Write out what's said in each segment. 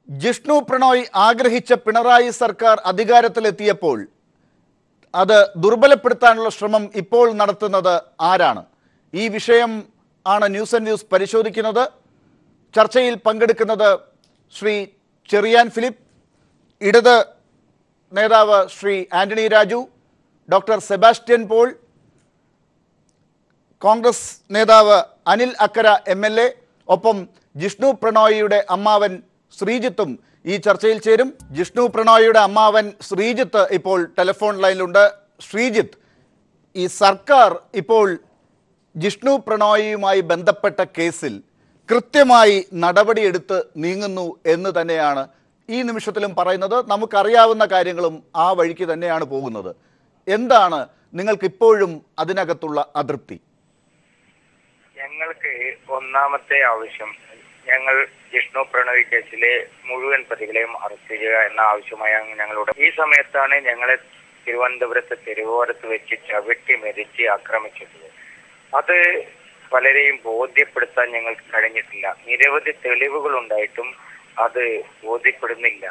ജിഷ്ണു പ്രണോയ് ആഗ്രഹിച്ച പിണറായി സർക്കാർ അധികാരത്തിലെത്തിയപ്പോൾ അത് ദുർബലപ്പെടുത്താനുള്ള ശ്രമം ഇപ്പോൾ നടത്തുന്നത് ആരാണ്? ഈ വിഷയം ആണ് ന്യൂസ് ആൻഡ് ന്യൂസ് പരിശോധിക്കുന്നത്. ചർച്ചയിൽ പങ്കെടുക്കുന്നത് ശ്രീ ചെറിയാൻ ഫിലിപ്പ്, ഇടത് നേതാവ് ശ്രീ ആന്റണി രാജു, ഡോക്ടർ സെബാസ്റ്റ്യൻ പോൾ, കോൺഗ്രസ് നേതാവ് അനിൽ അക്കര MLA, ഒപ്പം ജിഷ്ണു പ്രണോയിയുടെ അമ്മാവൻ ശ്രീജിത്തും ഈ ചർച്ചയിൽ ചേരും. ജിഷ്ണു പ്രണോയിയുടെ അമ്മാവൻ ശ്രീജിത്ത് ഇപ്പോൾ ടെലിഫോൺ ലൈനിലുണ്ട്. ശ്രീജിത്ത്, ഈ സർക്കാർ ഇപ്പോൾ ജിഷ്ണു പ്രണോയിയുമായി ബന്ധപ്പെട്ട കേസിൽ കൃത്യമായി നടപടിയെടുത്ത് നീങ്ങുന്നു എന്ന് തന്നെയാണ് ഈ നിമിഷത്തിലും പറയുന്നത്. നമുക്കറിയാവുന്ന കാര്യങ്ങളും ആ വഴിക്ക് തന്നെയാണ് പോകുന്നത്. എന്താണ് നിങ്ങൾക്ക് ഇപ്പോഴും അതിനകത്തുള്ള അതൃപ്തി? ഞങ്ങൾക്ക് ഒന്നാമത്തെ ആവശ്യം, ഞങ്ങൾ ജിഷ്ണു പ്രണോയ് കേസിലെ മുഴുവൻ പ്രതികളെയും അറസ്റ്റ് ചെയ്യുക എന്ന ആവശ്യമായാണ് ഞങ്ങളോട്. ഈ സമയത്താണ് ഞങ്ങളെ തിരുവനന്തപുരത്ത് തെരുവോരത്ത് വെച്ച് ചവിട്ടി മെതിച്ച് ആക്രമിച്ചത്. അത് പലരെയും ബോധ്യപ്പെടുത്താൻ ഞങ്ങൾക്ക് കഴിഞ്ഞിട്ടില്ല. നിരവധി തെളിവുകൾ ഉണ്ടായിട്ടും അത് ബോധ്യപ്പെടുന്നില്ല.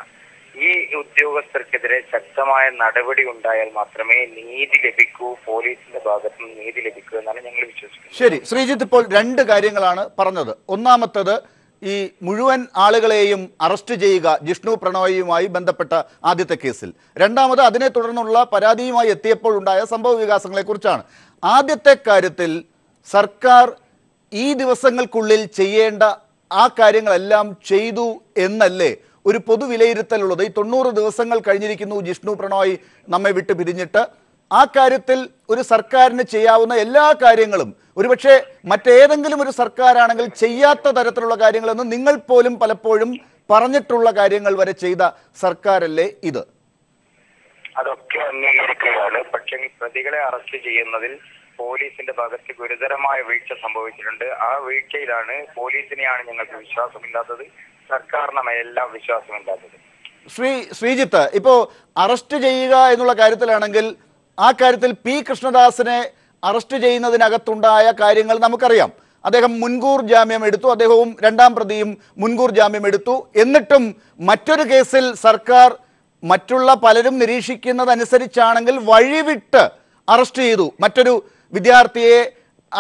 ഈ ഉദ്യോഗസ്ഥർക്കെതിരെ ശക്തമായ നടപടി ഉണ്ടായാൽ മാത്രമേ നീതി ലഭിക്കൂ, പോലീസിന്റെ ഭാഗത്ത് നിന്ന് നീതി ലഭിക്കൂ എന്നാണ് ഞങ്ങൾ വിശ്വസിക്കുന്നത്. ശരി ശ്രീജിത്ത്, ഇപ്പോൾ രണ്ട് കാര്യങ്ങളാണ് പറഞ്ഞത്. ഒന്നാമത്തത് ഈ മുഴുവൻ ആളുകളെയും അറസ്റ്റ് ചെയ്യുക ജിഷ്ണു പ്രണോയിയുമായി ബന്ധപ്പെട്ട ആദ്യത്തെ കേസിൽ. രണ്ടാമത് അതിനെ തുടർന്നുള്ള പരാതിയുമായി എത്തിയപ്പോൾ ഉണ്ടായ സംഭവ വികാസങ്ങളെ കുറിച്ചാണ്. ആദ്യത്തെ കാര്യത്തിൽ സർക്കാർ ഈ ദിവസങ്ങൾക്കുള്ളിൽ ചെയ്യേണ്ട ആ കാര്യങ്ങളെല്ലാം ചെയ്തു എന്നല്ലേ ഒരു പൊതുവിലയിരുത്തലുള്ളത്? ഈ 90 ദിവസങ്ങൾ കഴിഞ്ഞിരിക്കുന്നു ജിഷ്ണു പ്രണോയ് നമ്മെ വിട്ട് പിരിഞ്ഞിട്ട്. ആ കാര്യത്തിൽ ഒരു സർക്കാരിന് ചെയ്യാവുന്ന എല്ലാ കാര്യങ്ങളും ഒരുപക്ഷെ മറ്റേതെങ്കിലും ഒരു സർക്കാരാണെങ്കിൽ ചെയ്യാത്ത തരത്തിലുള്ള കാര്യങ്ങളെന്ന് നിങ്ങൾ പോലും പലപ്പോഴും പറഞ്ഞിട്ടുള്ള കാര്യങ്ങൾ വരെ ചെയ്ത സർക്കാരല്ലേ ഇത്? അതൊക്കെ അംഗീകരിക്കുകയാണ്. പക്ഷേ പ്രതികളെ അറസ്റ്റ് ചെയ്യുന്നതിൽ പോലീസിന്റെ ഭാഗത്ത് ഗുരുതരമായ വീഴ്ച സംഭവിച്ചിട്ടുണ്ട്. ആ വീഴ്ചയിലാണ് പോലീസിനെയാണ് ഞങ്ങൾക്ക് വിശ്വാസമില്ലാത്തത്, സർക്കാരിനെല്ലാം വിശ്വാസമില്ലാത്തത്. ശ്രീജിത്ത്, ഇപ്പോ അറസ്റ്റ് ചെയ്യുക എന്നുള്ള കാര്യത്തിലാണെങ്കിൽ ആ കാര്യത്തിൽ P. കൃഷ്ണദാസിനെ അറസ്റ്റ് ചെയ്യുന്നതിനകത്തുണ്ടായ കാര്യങ്ങൾ നമുക്കറിയാം. അദ്ദേഹം മുൻകൂർ ജാമ്യം എടുത്തു, അദ്ദേഹവും രണ്ടാം പ്രതിയും മുൻകൂർ ജാമ്യം എടുത്തു. എന്നിട്ടും മറ്റൊരു കേസിൽ സർക്കാർ മറ്റുള്ള പലരും നിരീക്ഷിക്കുന്നതനുസരിച്ചാണെങ്കിൽ വഴിവിട്ട് അറസ്റ്റ് ചെയ്തു. മറ്റൊരു വിദ്യാർത്ഥിയെ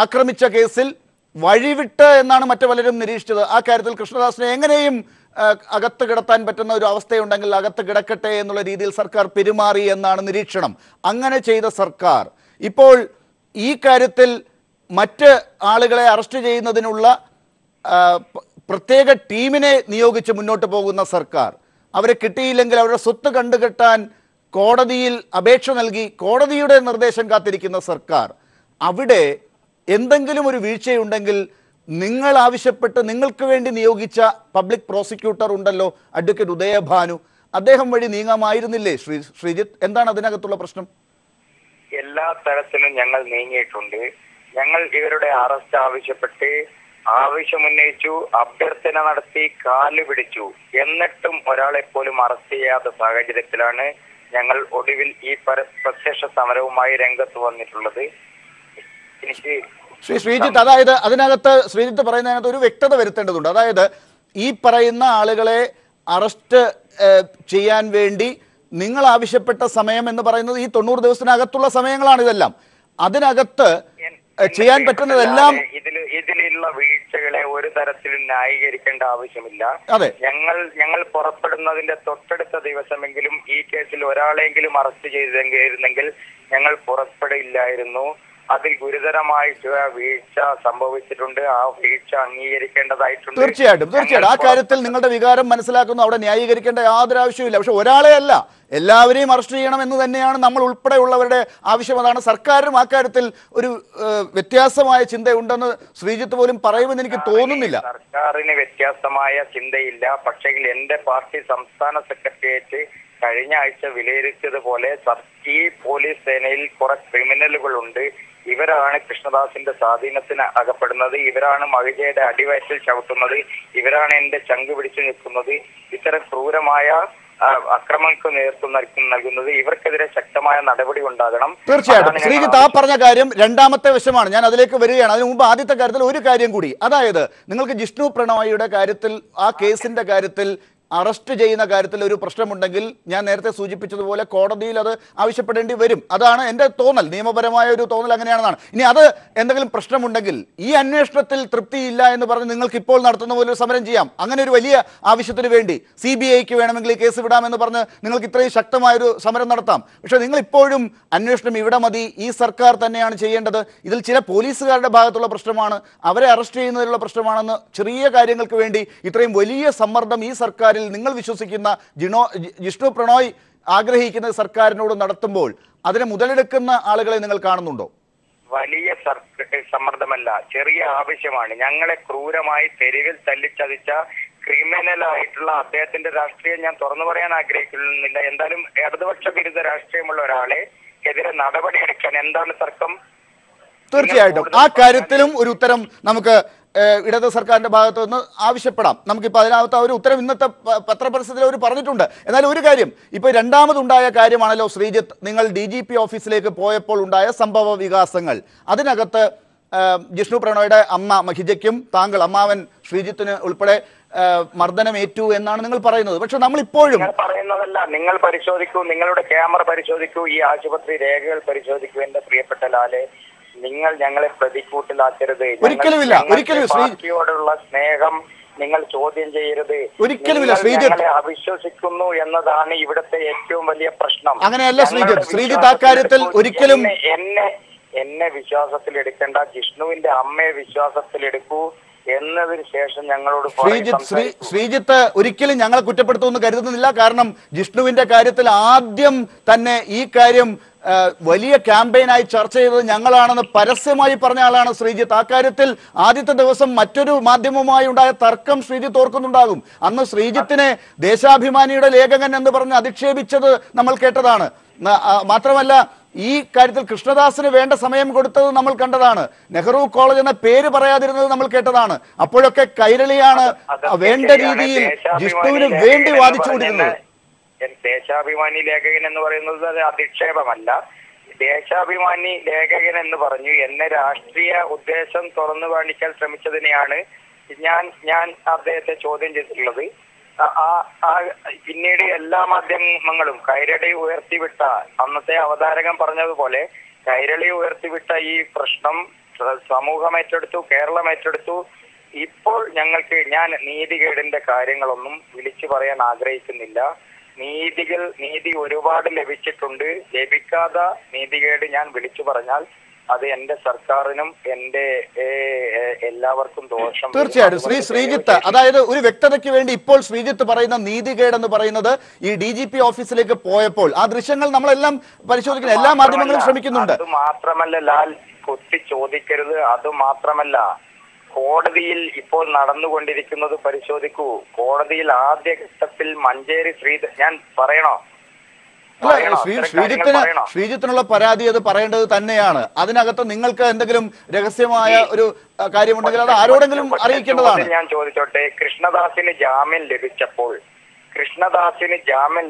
ആക്രമിച്ച കേസിൽ വഴിവിട്ട് എന്നാണ് മറ്റു പലരും നിരീക്ഷിച്ചത്. ആ കാര്യത്തിൽ കൃഷ്ണദാസിനെ എങ്ങനെയും അകത്ത് കിടത്താൻ പറ്റുന്ന ഒരു അവസ്ഥയുണ്ടെങ്കിൽ അകത്ത് കിടക്കട്ടെ എന്നുള്ള രീതിയിൽ സർക്കാർ പെരുമാറി എന്നാണ് നിരീക്ഷണം. അങ്ങനെ ചെയ്ത സർക്കാർ ഇപ്പോൾ ഈ കാര്യത്തിൽ മറ്റ് ആളുകളെ അറസ്റ്റ് ചെയ്യുന്നതിനുള്ള പ്രത്യേക ടീമിനെ നിയോഗിച്ച് മുന്നോട്ട് പോകുന്ന സർക്കാർ, അവരെ കിട്ടിയില്ലെങ്കിൽ അവരുടെ സ്വത്ത് കണ്ടുകെട്ടാൻ കോടതിയിൽ അപേക്ഷ നൽകി കോടതിയുടെ നിർദ്ദേശം കാത്തിരിക്കുന്ന സർക്കാർ, അവിടെ എന്തെങ്കിലും ഒരു വീഴ്ചയുണ്ടെങ്കിൽ നിങ്ങൾ ആവശ്യപ്പെട്ട് നിങ്ങൾക്ക് വേണ്ടി നിയോഗിച്ച പബ്ലിക് പ്രോസിക്യൂട്ടർ ഉണ്ടല്ലോ, അഡ്വക്കേറ്റ് ഉദയഭാനു, അദ്ദേഹം വഴി നീങ്ങാമായിരുന്നില്ലേ? ശ്രീജിത്ത്, എന്താണ് അതിനകത്തുള്ള പ്രശ്നം? എല്ലാ തരത്തിലും ഞങ്ങൾ നീങ്ങിയിട്ടുണ്ട്. ഞങ്ങൾ ഇവരുടെ അറസ്റ്റ് ആവശ്യപ്പെട്ട് ആവശ്യമുന്നയിച്ചു, അഭ്യർത്ഥന നടത്തി, കാല് പിടിച്ചു. എന്നിട്ടും ഒരാളെ പോലും അറസ്റ്റ് ചെയ്യാത്ത സാഹചര്യത്തിലാണ് ഞങ്ങൾ ഒടുവിൽ ഈ പ്രത്യക്ഷ സമരവുമായി രംഗത്ത് വന്നിട്ടുള്ളത്. ശ്രീജിത്ത്, അതായത് അതിനകത്ത് ശ്രീജിത്ത് പറയുന്നതിനകത്ത് ഒരു വ്യക്തത വരുത്തേണ്ടതുണ്ട്. അതായത് ഈ പറയുന്ന ആളുകളെ അറസ്റ്റ് ചെയ്യാൻ വേണ്ടി നിങ്ങൾ ആവശ്യപ്പെട്ട സമയം എന്ന് പറയുന്നത് ഈ 90 ദിവസത്തിനകത്തുള്ള സമയങ്ങളാണ്. ഇതെല്ലാം അതിനകത്ത് ചെയ്യാൻ പറ്റുന്നതെല്ലാം ഇതിലുള്ള വീഴ്ചകളെ ഒരു തരത്തിലും ന്യായീകരിക്കേണ്ട ആവശ്യമില്ല. അതെ, ഞങ്ങൾ പുറപ്പെടുന്നതിന്റെ തൊട്ടടുത്ത ദിവസമെങ്കിലും ഈ കേസിൽ ഒരാളെങ്കിലും അറസ്റ്റ് ചെയ്തിരുന്നെങ്കിൽ ഞങ്ങൾ പുറപ്പെടില്ലായിരുന്നു. അതിൽ ഗുരുതരമായിട്ടുള്ള വീഴ്ച സംഭവിച്ചിട്ടുണ്ട്. ആ വീഴ്ച അംഗീകരിക്കേണ്ടതായിട്ടുണ്ട്. തീർച്ചയായിട്ടും ആ കാര്യത്തിൽ നിങ്ങളുടെ വികാരം മനസ്സിലാക്കുന്നു. അവിടെ ന്യായീകരിക്കേണ്ട യാതൊരു ആവശ്യമില്ല. പക്ഷെ ഒരാളെ അല്ല, എല്ലാവരെയും അറസ്റ്റ് ചെയ്യണം എന്ന് തന്നെയാണ് നമ്മൾ ഉൾപ്പെടെയുള്ളവരുടെ ആവശ്യം. അതാണ് സർക്കാരും ആ കാര്യത്തിൽ ഒരു വ്യത്യാസമായ ചിന്തയുണ്ടെന്ന് ശ്രീജിത്ത് പോലും പറയുമെന്ന് എനിക്ക് തോന്നുന്നില്ല. സർക്കാരിന് വ്യത്യാസമായ ചിന്തയില്ല. പക്ഷേ എന്റെ പാർട്ടി സംസ്ഥാന സെക്രട്ടേറിയറ്റ് കഴിഞ്ഞ ആഴ്ച വിലയിരുത്തിയതുപോലെ ഈ പോലീസ് സേനയിൽ കുറെ ക്രിമിനലുകളുണ്ട്. ഇവരാണ് കൃഷ്ണദാസിന്റെ സ്വാധീനത്തിന് അകപ്പെടുന്നത്, ഇവരാണ് മഹിജയുടെ അടിവയറ്റിൽ ചവിട്ടുന്നത്, ഇവരാണ് എന്റെ ചങ്ക് പിടിച്ചു നിൽക്കുന്നത്. ഇത്തരം ക്രൂരമായ അക്രമങ്ങൾക്ക് നേതൃത്വം നൽകുന്നത്. ഇവർക്കെതിരെ ശക്തമായ നടപടി ഉണ്ടാകണം. തീർച്ചയായിട്ടും ശ്രീജിത്ത് ആ പറഞ്ഞ കാര്യം രണ്ടാമത്തെ വശമാണ്, ഞാൻ അതിലേക്ക് വരികയാണ്. അതിനു മുമ്പ് ആദ്യത്തെ കാര്യത്തിൽ ഒരു കാര്യം കൂടി, അതായത് നിങ്ങൾക്ക് ജിഷ്ണു പ്രണോയിയുടെ കാര്യത്തിൽ ആ കേസിന്റെ കാര്യത്തിൽ അറസ്റ്റ് ചെയ്യുന്ന കാര്യത്തിൽ ഒരു പ്രശ്നമുണ്ടെങ്കിൽ ഞാൻ നേരത്തെ സൂചിപ്പിച്ചതുപോലെ കോടതിയിൽ അത് ആവശ്യപ്പെടേണ്ടി വരും. അതാണ് എൻ്റെ തോന്നൽ, നിയമപരമായ ഒരു തോന്നൽ അങ്ങനെയാണെന്നാണ്. ഇനി അത് എന്തെങ്കിലും പ്രശ്നമുണ്ടെങ്കിൽ ഈ അന്വേഷണത്തിൽ തൃപ്തിയില്ല എന്ന് പറഞ്ഞ് നിങ്ങൾക്ക് ഇപ്പോൾ നടത്തുന്ന പോലെ ഒരു സമരം ചെയ്യാം. അങ്ങനെ ഒരു വലിയ ആവശ്യത്തിന് വേണ്ടി CBIക്ക് വേണമെങ്കിൽ ഈ കേസ് വിടാമെന്ന് പറഞ്ഞ് നിങ്ങൾക്ക് ഇത്രയും ശക്തമായൊരു സമരം നടത്താം. പക്ഷേ നിങ്ങൾ ഇപ്പോഴും അന്വേഷണം ഇവിടെ മതി, ഈ സർക്കാർ തന്നെയാണ് ചെയ്യേണ്ടത്, ഇതിൽ ചില പോലീസുകാരുടെ ഭാഗത്തുള്ള പ്രശ്നമാണ്, അവരെ അറസ്റ്റ് ചെയ്യുന്നതിലുള്ള പ്രശ്നമാണെന്ന് ചെറിയ കാര്യങ്ങൾക്ക് വേണ്ടി ഇത്രയും വലിയ സമ്മർദ്ദം ഈ സർക്കാരിൽ നിങ്ങൾ വിശ്വസിക്കുന്ന ജിഷ്ണു പ്രണോയ് ആഗ്രഹിക്കുന്ന സർക്കാരിനോട് നടത്തുമ്പോൾ അതിനെ മുതലെടുക്കുന്ന ആളുകളെ നിങ്ങൾ കാണുന്നുണ്ടോ? വലിയ സമ്മർദ്ദമല്ല, ചെറിയ ആവശ്യമാണ്. ഞങ്ങളെ ക്രൂരമായി തെരുവിൽ തല്ലിച്ചതിച്ച ക്രിമിനലായിട്ടുള്ള അദ്ദേഹത്തിന്റെ രാഷ്ട്രീയം ഞാൻ തുറന്നു പറയാൻ ആഗ്രഹിക്കുന്നില്ല. എന്തായാലും ഇടതുപക്ഷ വിരുദ്ധ രാഷ്ട്രീയമുള്ള ഒരാളെ എതിരെ നടപടിയെടുക്കാൻ എന്താണ് തർക്കം? തീർച്ചയായിട്ടും ആ കാര്യത്തിലും ഒരു ഉത്തരം നമുക്ക് ഇടത് സർക്കാരിന്റെ ഭാഗത്തു നിന്ന് ആവശ്യപ്പെടാം. നമുക്കിപ്പോൾ അതിനകത്ത് ഒരു ഉത്തരം ഇന്നത്തെ പത്രപരസ്യത്തിൽ അവർ പറഞ്ഞിട്ടുണ്ട്. എന്നാലും ഒരു കാര്യം, ഇപ്പോൾ രണ്ടാമതുണ്ടായ കാര്യമാണല്ലോ ശ്രീജിത്ത്, നിങ്ങൾ DGP ഓഫീസിലേക്ക് പോയപ്പോൾ ഉണ്ടായ സംഭവ വികാസങ്ങൾ. അതിനകത്ത് ജിഷ്ണു പ്രണോയുടെ അമ്മ മഹിജയ്ക്കും താങ്കൾ അമ്മാവൻ ശ്രീജിത്തിന് ഉൾപ്പെടെ മർദ്ദനമേറ്റു എന്നാണ് നിങ്ങൾ പറയുന്നത്. പക്ഷെ നമ്മൾ ഇപ്പോഴും പറയുന്നതല്ല, നിങ്ങൾ പരിശോധിക്കൂ, നിങ്ങളുടെ ക്യാമറ പരിശോധിക്കൂ, ഈ ആശുപത്രി രേഖകൾ പരിശോധിക്കൂ. എന്റെ പ്രിയപ്പെട്ട ലാലെ, നിങ്ങൾ ഞങ്ങളെ പ്രതിക്കൂട്ടിലാക്കരുത്. ഒരിക്കലുമില്ല, ഒരിക്കലും പാർട്ടിയോടുള്ള സ്നേഹം നിങ്ങൾ ചോദ്യം ചെയ്യരുത്. ഒരിക്കലുമില്ല ശ്രീജിത്ത്. അവിശ്വസിക്കുന്നു എന്നതാണ് ഇവിടുത്തെ ഏറ്റവും വലിയ പ്രശ്നം. അങ്ങനെയല്ല ശ്രീജിത്ത്, ശ്രീജിത്ത് ആ കാര്യത്തിൽ ഒരിക്കലും എന്നെ വിശ്വാസത്തിൽ എടുക്കേണ്ട, ജിഷ്ണുവിന്റെ അമ്മയെ വിശ്വാസത്തിലെടുക്കൂ എന്നതിന് ശേഷം ഞങ്ങളോട് ശ്രീജിത്ത് ഒരിക്കലും ഞങ്ങളെ കുറ്റപ്പെടുത്തുമെന്ന് കരുതുന്നില്ല. കാരണം ജിഷ്ണുവിന്റെ കാര്യത്തിൽ ആദ്യം തന്നെ ഈ കാര്യം വലിയ ക്യാമ്പയിനായി ചർച്ച ചെയ്തത് ഞങ്ങളാണെന്ന് പരസ്യമായി പറഞ്ഞ ആളാണ് ശ്രീജിത്ത്. ആ കാര്യത്തിൽ ആദ്യത്തെ ദിവസം മറ്റൊരു മാധ്യമവുമായി ഉണ്ടായ തർക്കം ശ്രീജിത്ത് ഓർക്കുന്നുണ്ടാകും. അന്ന് ശ്രീജിത്തിനെ ദേശാഭിമാനിയുടെ ലേഖകൻ എന്ന് പറഞ്ഞ് അധിക്ഷേപിച്ചത് നമ്മൾ കേട്ടതാണ്. മാത്രമല്ല ഈ കാര്യത്തിൽ കൃഷ്ണദാസിന് വേണ്ട സമയം കൊടുത്തത് നമ്മൾ കണ്ടതാണ്. നെഹ്റു കോളേജ് എന്ന പേര് പറയാതിരുന്നത് നമ്മൾ കേട്ടതാണ്. അപ്പോഴൊക്കെ കൈരളിയാണ് വേണ്ട രീതിയിൽ ജിഷ്ണുവിന് വേണ്ടി വാദിച്ചുകൊണ്ടിരുന്നത്. ദേശാഭിമാനി ലേഖകൻ എന്ന് പറയുന്നത് അത് അധിക്ഷേപമല്ല. ദേശാഭിമാനി ലേഖകൻ എന്ന് പറഞ്ഞു എന്നെ രാഷ്ട്രീയ ഉദ്ദേശം തുറന്നു കാണിക്കാൻ ശ്രമിച്ചതിനെയാണ് ഞാൻ അദ്ദേഹത്തെ ചോദ്യം ചെയ്തിട്ടുള്ളത്. പിന്നീട് എല്ലാ മാധ്യമങ്ങളും കൈരളി ഉയർത്തിവിട്ട, അന്നത്തെ അവതാരകൻ പറഞ്ഞതുപോലെ കൈരളി ഉയർത്തിവിട്ട ഈ പ്രശ്നം സമൂഹം ഏറ്റെടുത്തു, കേരളം ഏറ്റെടുത്തു. ഇപ്പോൾ ഞാൻ നീതികേടിന്റെ കാര്യങ്ങളൊന്നും വിളിച്ചു പറയാൻ ആഗ്രഹിക്കുന്നില്ല. നീതി ഒരുപാട് ലഭിച്ചിട്ടുണ്ട്. ലഭിക്കാത്ത നീതികേട് ഞാൻ വിളിച്ചു പറഞ്ഞാൽ അത് എന്റെ സർക്കാരിനും എന്റെ എല്ലാവർക്കും ദോഷം. തീർച്ചയായിട്ടും ശ്രീജിത്ത്, അതായത് ഒരു വ്യക്തതയ്ക്ക് വേണ്ടി ഇപ്പോൾ ശ്രീജിത്ത് പറയുന്ന നീതികേട് എന്ന് പറയുന്നത് ഈ DGP ഓഫീസിലേക്ക് പോയപ്പോൾ ആ ദൃശ്യങ്ങൾ നമ്മളെല്ലാം പരിശോധിക്കുന്ന എല്ലാ മാധ്യമങ്ങളും ശ്രമിക്കുന്നുണ്ട്. അത് മാത്രമല്ല ലാൽ, കുത്തി ചോദിക്കരുത്. അത് മാത്രമല്ല, കോടതിയിൽ ഇപ്പോൾ നടന്നുകൊണ്ടിരിക്കുന്നത് പരിശോധിക്കൂ. കോടതിയിൽ ആദ്യഘട്ടത്തിൽ മഞ്ചേരി ഞാൻ പറയണോ? ശ്രീജിത്തിനുള്ള പരാതി അത് പറയേണ്ടത് തന്നെയാണ്. അതിനകത്ത് നിങ്ങൾക്ക് എന്തെങ്കിലും രഹസ്യമായ ഒരു കാര്യമുണ്ടെങ്കിൽ അത് ആരോടെങ്കിലും അറിയിക്കേണ്ടതാണ്. ഞാൻ ചോദിച്ചോട്ടെ, കൃഷ്ണദാസിന് ജാമ്യം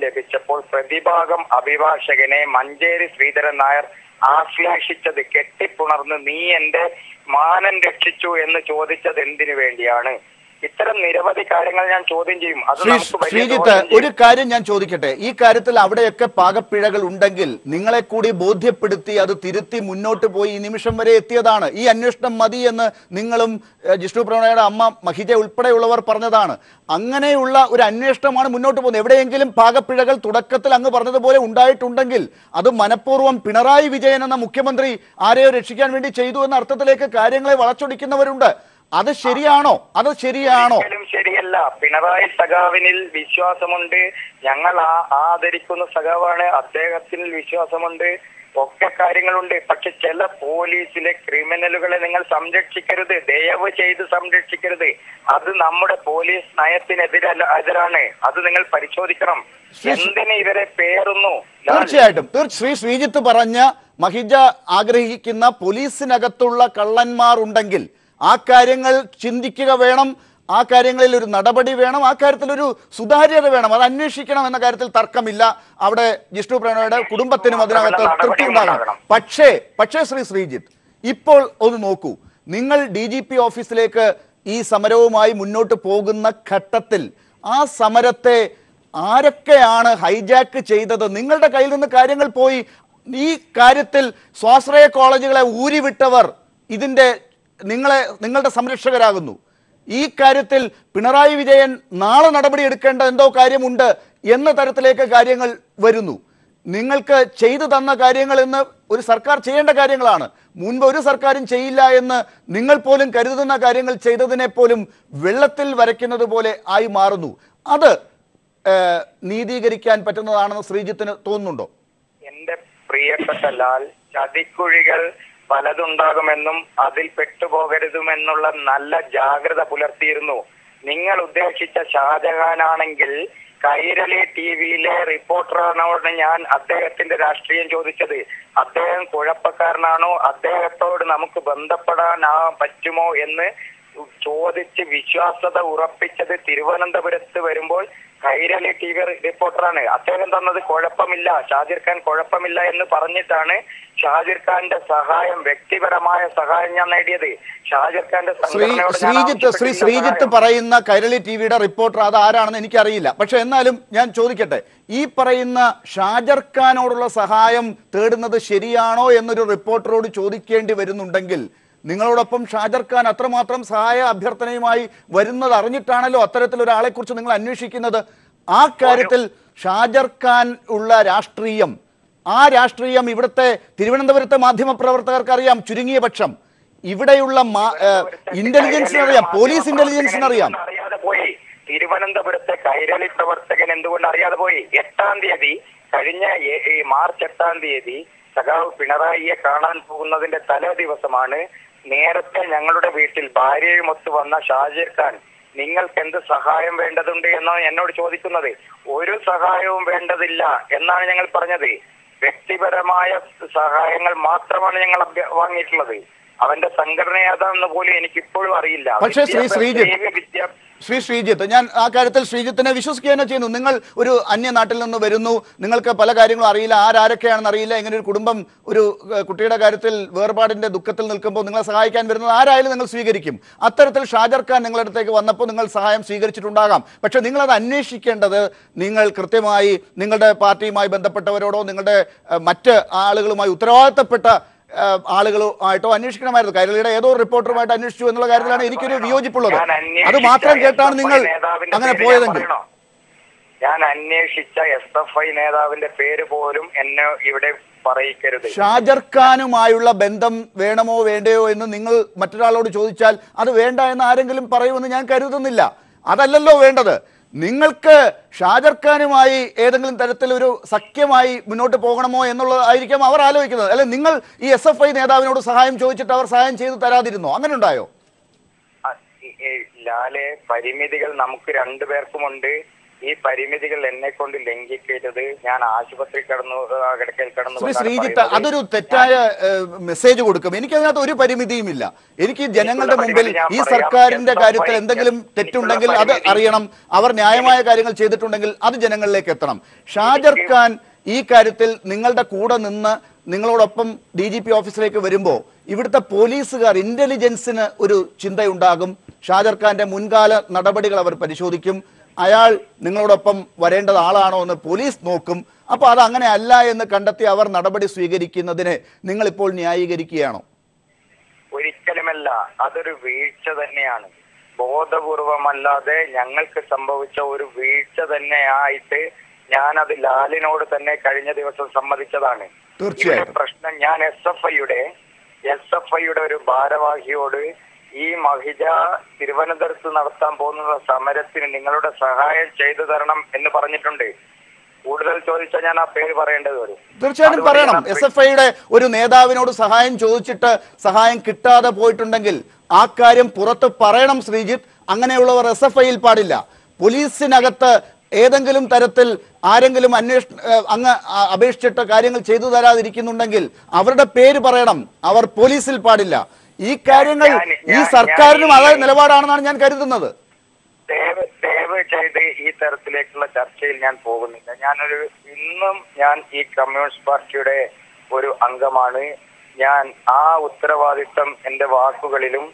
ലഭിച്ചപ്പോൾ പ്രതിഭാഗം അഭിഭാഷകനെ മഞ്ചേരി ശ്രീധരൻ നായർ ആശ്ലേഷിച്ചത്, കെട്ടിപ്പുണർന്ന് നീ എന്റെ മാനം രക്ഷിച്ചു എന്ന് ചോദിച്ചത് എന്തിനു വേണ്ടിയാണ്? ഇത്തരം നിരവധി കാര്യങ്ങൾ ഞാൻ ചോദ്യം ചെയ്യും. ശ്രീജിത്ത്, ഒരു കാര്യം ഞാൻ ചോദിക്കട്ടെ, ഈ കാര്യത്തിൽ അവിടെയൊക്കെ പാകപ്പിഴകൾ ഉണ്ടെങ്കിൽ നിങ്ങളെ കൂടി ബോധ്യപ്പെടുത്തി അത് തിരുത്തി മുന്നോട്ട് പോയി ഈ നിമിഷം വരെ എത്തിയതാണ്. ഈ അന്വേഷണം മതി എന്ന് നിങ്ങളും ജിഷ്ണു പ്രണോയുടെ അമ്മ മഹിജ ഉൾപ്പെടെയുള്ളവർ പറഞ്ഞതാണ്. അങ്ങനെയുള്ള ഒരു അന്വേഷണമാണ് മുന്നോട്ട് പോകുന്നത്. എവിടെയെങ്കിലും പാകപ്പിഴകൾ തുടക്കത്തിൽ അങ്ങ് പറഞ്ഞതുപോലെ ഉണ്ടായിട്ടുണ്ടെങ്കിൽ അത് മനഃപൂർവ്വം പിണറായി വിജയൻ എന്ന മുഖ്യമന്ത്രി ആരെയോ രക്ഷിക്കാൻ വേണ്ടി ചെയ്തു എന്ന അർത്ഥത്തിലേക്ക് കാര്യങ്ങളെ വളച്ചൊടിക്കുന്നവരുണ്ട്. അത് ശരിയാണോ? ശരിയല്ല. പിണറായി സഖാവിനിൽ വിശ്വാസമുണ്ട്. ഞങ്ങൾ ആദരിക്കുന്ന സഖാവാണ്. അദ്ദേഹത്തിൽ വിശ്വാസമുണ്ട്. ഒക്കെ കാര്യങ്ങളുണ്ട്. പക്ഷെ ചില പോലീസിലെ ക്രിമിനലുകളെ നിങ്ങൾ സംരക്ഷിക്കരുത്. ദയവ് ചെയ്ത് സംരക്ഷിക്കരുത്. അത് നമ്മുടെ പോലീസ് നയത്തിനെതിരാണ്. അത് നിങ്ങൾ പരിശോധിക്കണം. എന്തിന് ഇവരെ പേറുന്നു? തീർച്ചയായിട്ടും ശ്രീജിത്ത് പറഞ്ഞ മഹിജ ആഗ്രഹിക്കുന്ന പോലീസിനകത്തുള്ള കള്ളന്മാർ ഉണ്ടെങ്കിൽ ആ കാര്യങ്ങൾ ചിന്തിക്കുക വേണം. ആ കാര്യങ്ങളിൽ ഒരു നടപടി വേണം. ആ കാര്യത്തിൽ ഒരു സുതാര്യത വേണം. അത് അന്വേഷിക്കണം എന്ന കാര്യത്തിൽ തർക്കമില്ല. അവിടെ ജിഷ്ണു പ്രണോയുടെ കുടുംബത്തിനും അതിനകത്ത് തൃപ്തി ഉണ്ടാകണം. പക്ഷേ ശ്രീജിത്ത്, ഇപ്പോൾ ഒന്ന് നോക്കൂ, നിങ്ങൾ DGP ഓഫീസിലേക്ക് ഈ സമരവുമായി മുന്നോട്ട് പോകുന്ന ഘട്ടത്തിൽ ആ സമരത്തെ ആരൊക്കെയാണ് ഹൈജാക്ക് ചെയ്തത്? നിങ്ങളുടെ കയ്യിൽ നിന്ന് കാര്യങ്ങൾ പോയി. ഈ കാര്യത്തിൽ സ്വാശ്രയ കോളേജുകളെ ഊരിവിട്ടവർ നിങ്ങളുടെ സംരക്ഷകരാകുന്നു. ഈ കാര്യത്തിൽ പിണറായി വിജയൻ നാളെ നടപടിയെടുക്കേണ്ട എന്തോ കാര്യമുണ്ട് എന്ന തരത്തിലേക്ക് കാര്യങ്ങൾ വരുന്നു. നിങ്ങൾക്ക് ചെയ്തു തന്ന കാര്യങ്ങൾ എന്ന് ഒരു സർക്കാർ ചെയ്യേണ്ട കാര്യങ്ങളാണ്. മുൻപ് ഒരു സർക്കാരും ചെയ്യില്ല എന്ന് നിങ്ങൾ പോലും കരുതുന്ന കാര്യങ്ങൾ ചെയ്തതിനെ പോലും വെള്ളത്തിൽ വരയ്ക്കുന്നത് പോലെ ആയി മാറുന്നു. അത് നീതീകരിക്കാൻ പറ്റുന്നതാണെന്ന് ശ്രീജിത്തിന് തോന്നുന്നുണ്ടോ? എന്റെ പ്രിയപ്പെട്ട ലാൽ, ചതിക്കുഴികൾ പലതുണ്ടാകുമെന്നും അതിൽ പെട്ടുപോകരുതുമെന്നുള്ള നല്ല ജാഗ്രത പുലർത്തിയിരുന്നു. നിങ്ങൾ ഉദ്ദേശിച്ച ഷാജഹാനാണെങ്കിൽ കൈരളി ടിവിയിലെ റിപ്പോർട്ടറിനോട് ഞാൻ അദ്ദേഹത്തിന്റെ രാഷ്ട്രീയം ചോദിച്ചത്, അദ്ദേഹം കുഴപ്പക്കാരനാണോ, അദ്ദേഹത്തോട് നമുക്ക് ബന്ധപ്പെടാൻ പറ്റുമോ എന്ന് ചോദിച്ച് വിശ്വാസത ഉറപ്പിച്ചത് തിരുവനന്തപുരത്ത് വരുമ്പോൾ കൈരളി ടി വി റിപ്പോർട്ടറാണ്. അദ്ദേഹം തന്നത് കുഴപ്പമില്ല, ഷാജിർ ഖാൻ കുഴപ്പമില്ല എന്ന് പറഞ്ഞിട്ടാണ് ഷാജിർ ഖാന്റെ സഹായം, വ്യക്തിപരമായ സഹായം ഞാൻ നേടിയത്. ഷാജിർ ഖാന്റെ ശ്രീജിത്ത് പറയുന്ന കൈരളി ടിവിയുടെ റിപ്പോർട്ടർ അത് ആരാണെന്ന് എനിക്കറിയില്ല. പക്ഷെ എന്നാലും ഞാൻ ചോദിക്കട്ടെ, ഈ പറയുന്ന ഷാജിർ ഖാനോടുള്ള സഹായം തേടുന്നത് ശരിയാണോ എന്നൊരു റിപ്പോർട്ടറോട് ചോദിക്കേണ്ടി വരുന്നുണ്ടെങ്കിൽ നിങ്ങളോടൊപ്പം ഷാജിർ ഖാൻ അത്രമാത്രം സഹായ അഭ്യർത്ഥനയുമായി വരുന്നത് അറിഞ്ഞിട്ടാണല്ലോ അത്തരത്തിലൊരാളെ കുറിച്ച് നിങ്ങൾ അന്വേഷിക്കുന്നത്. ആ കാര്യത്തിൽ ഷാജിർ ഖാൻ ഉള്ള രാഷ്ട്രീയം, ആ രാഷ്ട്രീയം ഇവിടുത്തെ തിരുവനന്തപുരത്തെ മാധ്യമപ്രവർത്തകർക്ക് അറിയാം. ചുരുങ്ങിയ പക്ഷം ഇവിടെയുള്ള ഇന്റലിജൻസിനറിയാം, പോലീസ് ഇന്റലിജൻസിനറിയാം. തിരുവനന്തപുരത്തെ കൈരളി പ്രവർത്തകൻ എന്തുകൊണ്ട് അറിയാതെ പോയി? 8-ാം തീയതി, കഴിഞ്ഞ മാർച്ച് 8-ാം തീയതി സഖാവ് പിണറായിയെ കാണാൻ പോകുന്നതിന്റെ തലേ ദിവസമാണ് നേരത്തെ ഞങ്ങളുടെ വീട്ടിൽ ഭാര്യയുമൊത്ത് വന്ന ഷാജിർ ഖാൻ നിങ്ങൾക്ക് എന്ത് സഹായം വേണ്ടതുണ്ട് എന്നാണ് എന്നോട് ചോദിക്കുന്നത്. ഒരു സഹായവും വേണ്ടതില്ല എന്നാണ് ഞങ്ങൾ പറഞ്ഞത്. വ്യക്തിപരമായ സഹായങ്ങൾ മാത്രമാണ് ഞങ്ങൾ വാങ്ങിയിട്ടുള്ളത്. അവന്റെ സംഘടന ഏതാണെന്ന് പോലും എനിക്ക് ഇപ്പോഴും അറിയില്ല. പക്ഷേ ശ്രീജിത്ത്, ഞാൻ ആ കാര്യത്തിൽ ശ്രീജിത്തിനെ വിശ്വസിക്കുക തന്നെ ചെയ്യുന്നു. നിങ്ങൾ ഒരു അന്യനാട്ടിൽ നിന്ന് വരുന്നു, നിങ്ങൾക്ക് പല കാര്യങ്ങളും അറിയില്ല, ആരൊക്കെയാണെന്ന് അറിയില്ല. ഇങ്ങനെ ഒരു കുടുംബം ഒരു കുട്ടിയുടെ കാര്യത്തിൽ വേർപാടിന്റെ ദുഃഖത്തിൽ നിൽക്കുമ്പോൾ നിങ്ങളെ സഹായിക്കാൻ വരുന്നത് ആരായാലും നിങ്ങൾ സ്വീകരിക്കും. അത്തരത്തിൽ ഷാജിർ ഖാൻ നിങ്ങളുടെ അടുത്തേക്ക് വന്നപ്പോൾ നിങ്ങൾ സഹായം സ്വീകരിച്ചിട്ടുണ്ടാകാം. പക്ഷെ നിങ്ങളത് അന്വേഷിക്കേണ്ടത് നിങ്ങൾ കൃത്യമായി നിങ്ങളുടെ പാർട്ടിയുമായി ബന്ധപ്പെട്ടവരോടോ നിങ്ങളുടെ മറ്റ് ആളുകളുമായി ഉത്തരവാദിത്തപ്പെട്ട ആളുകളുമായിട്ടോ അന്വേഷിക്കണമായിരുന്നു. കൈരളിയുടെ ഏതോ റിപ്പോർട്ടറുമായിട്ട് അന്വേഷിച്ചു എന്നുള്ള കാര്യത്തിലാണ് എനിക്കൊരു വിയോജിപ്പുള്ളത്. അത് മാത്രം കേട്ടാണ് നിങ്ങൾ അങ്ങനെ പോയതെങ്കിൽ. ഞാൻ അന്വേഷിച്ച SFI നേതാവിന്റെ പേര് പോലും എന്നെ ഇവിടെ പറയിക്കരുത്. ഷാജിർ ഖാനുമായുള്ള ബന്ധം വേണമോ വേണ്ടയോ എന്ന് നിങ്ങൾ മറ്റൊരാളോട് ചോദിച്ചാൽ അത് വേണ്ട എന്ന് ആരെങ്കിലും പറയുമെന്ന് ഞാൻ കരുതുന്നില്ല. അതല്ലല്ലോ വേണ്ടത്. നിങ്ങൾക്ക് ഷാജിർ ഖാനുമായി ഏതെങ്കിലും തരത്തിലൊരു സഖ്യമായി മുന്നോട്ട് പോകണമോ എന്നുള്ളതായിരിക്കും അവർ ആലോചിക്കുന്നത്. അല്ലെ, നിങ്ങൾ ഈ SFI നേതാവിനോട് സഹായം ചോദിച്ചിട്ട് അവർ സഹായം ചെയ്തു തരാതിരുന്നോ? അങ്ങനെ ഉണ്ടായോ? ലാലെ, പരിമിതികൾ നമുക്ക് രണ്ടുപേർക്കുമുണ്ട്. ഈ പരിമിതികൾ എന്നെ കൊണ്ട് ലംഘിക്കരുത്. ഞാൻ ആശുപത്രി കിടന്നു. ശ്രീജിത്ത്, അതൊരു തെറ്റായ മെസ്സേജ് കൊടുക്കും. എനിക്കതിനകത്ത് ഒരു പരിമിതിയും ഇല്ല. എനിക്ക് ജനങ്ങളുടെ മുമ്പിൽ ഈ സർക്കാരിന്റെ കാര്യത്തിൽ എന്തെങ്കിലും തെറ്റുണ്ടെങ്കിൽ അത് അറിയണം. അവർ ന്യായമായ കാര്യങ്ങൾ ചെയ്തിട്ടുണ്ടെങ്കിൽ അത് ജനങ്ങളിലേക്ക് എത്തണം. ഷാജിർ ഖാൻ ഈ കാര്യത്തിൽ നിങ്ങളുടെ കൂടെ നിന്ന് നിങ്ങളോടൊപ്പം DGP ഓഫീസിലേക്ക് വരുമ്പോൾ ഇവിടുത്തെ പോലീസുകാർ, ഇന്റലിജൻസിന് ഒരു ചിന്തയുണ്ടാകും. ഷാജിർ ഖാന്റെ മുൻകാല നടപടികൾ അവർ പരിശോധിക്കും. അയാൾ നിങ്ങളോടൊപ്പം വരേണ്ടത് ആളാണോ എന്ന് പോലീസ് നോക്കും. അപ്പോൾ അത് അങ്ങനെ അല്ല എന്ന് കണ്ടെത്തി അവർ നടപടി സ്വീകരിക്കുന്നതിനെ നിങ്ങൾ ഇപ്പോൾ ന്യായീകരിക്കുകയാണോ? ഒരിക്കലുമല്ല. അതൊരു വീഴ്ച തന്നെയാണ്. ബോധപൂർവമല്ലാതെ ഞങ്ങൾക്ക് സംഭവിച്ച ഒരു വീഴ്ച തന്നെയായിട്ട് ഞാനത് ലാലിനോട് തന്നെ കഴിഞ്ഞ ദിവസം സമ്മതിച്ചതാണ്. തീർച്ചയായും പ്രശ്നം ഞാൻ SFIയുടെ ഒരു ഭാരവാഹിയോട് ഈ മഹിജ തിരുവനന്തപുരത്ത് നടത്താൻ പോകുന്ന സമരത്തിന് നിങ്ങളുടെ സഹായം ചെയ്തു തരണം എന്ന് പറഞ്ഞിട്ടുണ്ട്. കൂടുതൽ ചോദിച്ചാൽ ഞാൻ ആ പേര് പറയേണ്ടത് വരും. തീർച്ചയായിട്ടും പറയണം. SFIയുടെ ഒരു നേതാവിനോട് സഹായം ചോദിച്ചിട്ട് സഹായം കിട്ടാതെ പോയിട്ടുണ്ടെങ്കിൽ ആ കാര്യം പുറത്ത് പറയണം ശ്രീജിത്ത്. അങ്ങനെയുള്ളവർ SFIയിൽ പാടില്ല. പോലീസിനകത്ത് ഏതെങ്കിലും തരത്തിൽ ആരെങ്കിലും അങ്ങ് അപേക്ഷിച്ചിട്ട് കാര്യങ്ങൾ ചെയ്തു തരാതിരിക്കുന്നുണ്ടെങ്കിൽ അവരുടെ പേര് പറയണം. അവർ പോലീസിൽ പാടില്ല. ഈ കാര്യങ്ങൾ ഈ സർക്കാരിനും അതേ നിലപാടാണെന്നാണ് ഞാൻ കരുതുന്നത്. ദയവ് ചെയ്ത് ഈ തരത്തിലേക്കുള്ള ചർച്ചയിൽ ഞാൻ പോകുന്നില്ല. ഇന്നും ഞാൻ ഈ കമ്മ്യൂണിസ്റ്റ് പാർട്ടിയുടെ ഒരു അംഗമാണ്. ഞാൻ ആ ഉത്തരവാദിത്തം എന്റെ വാക്കുകളിലും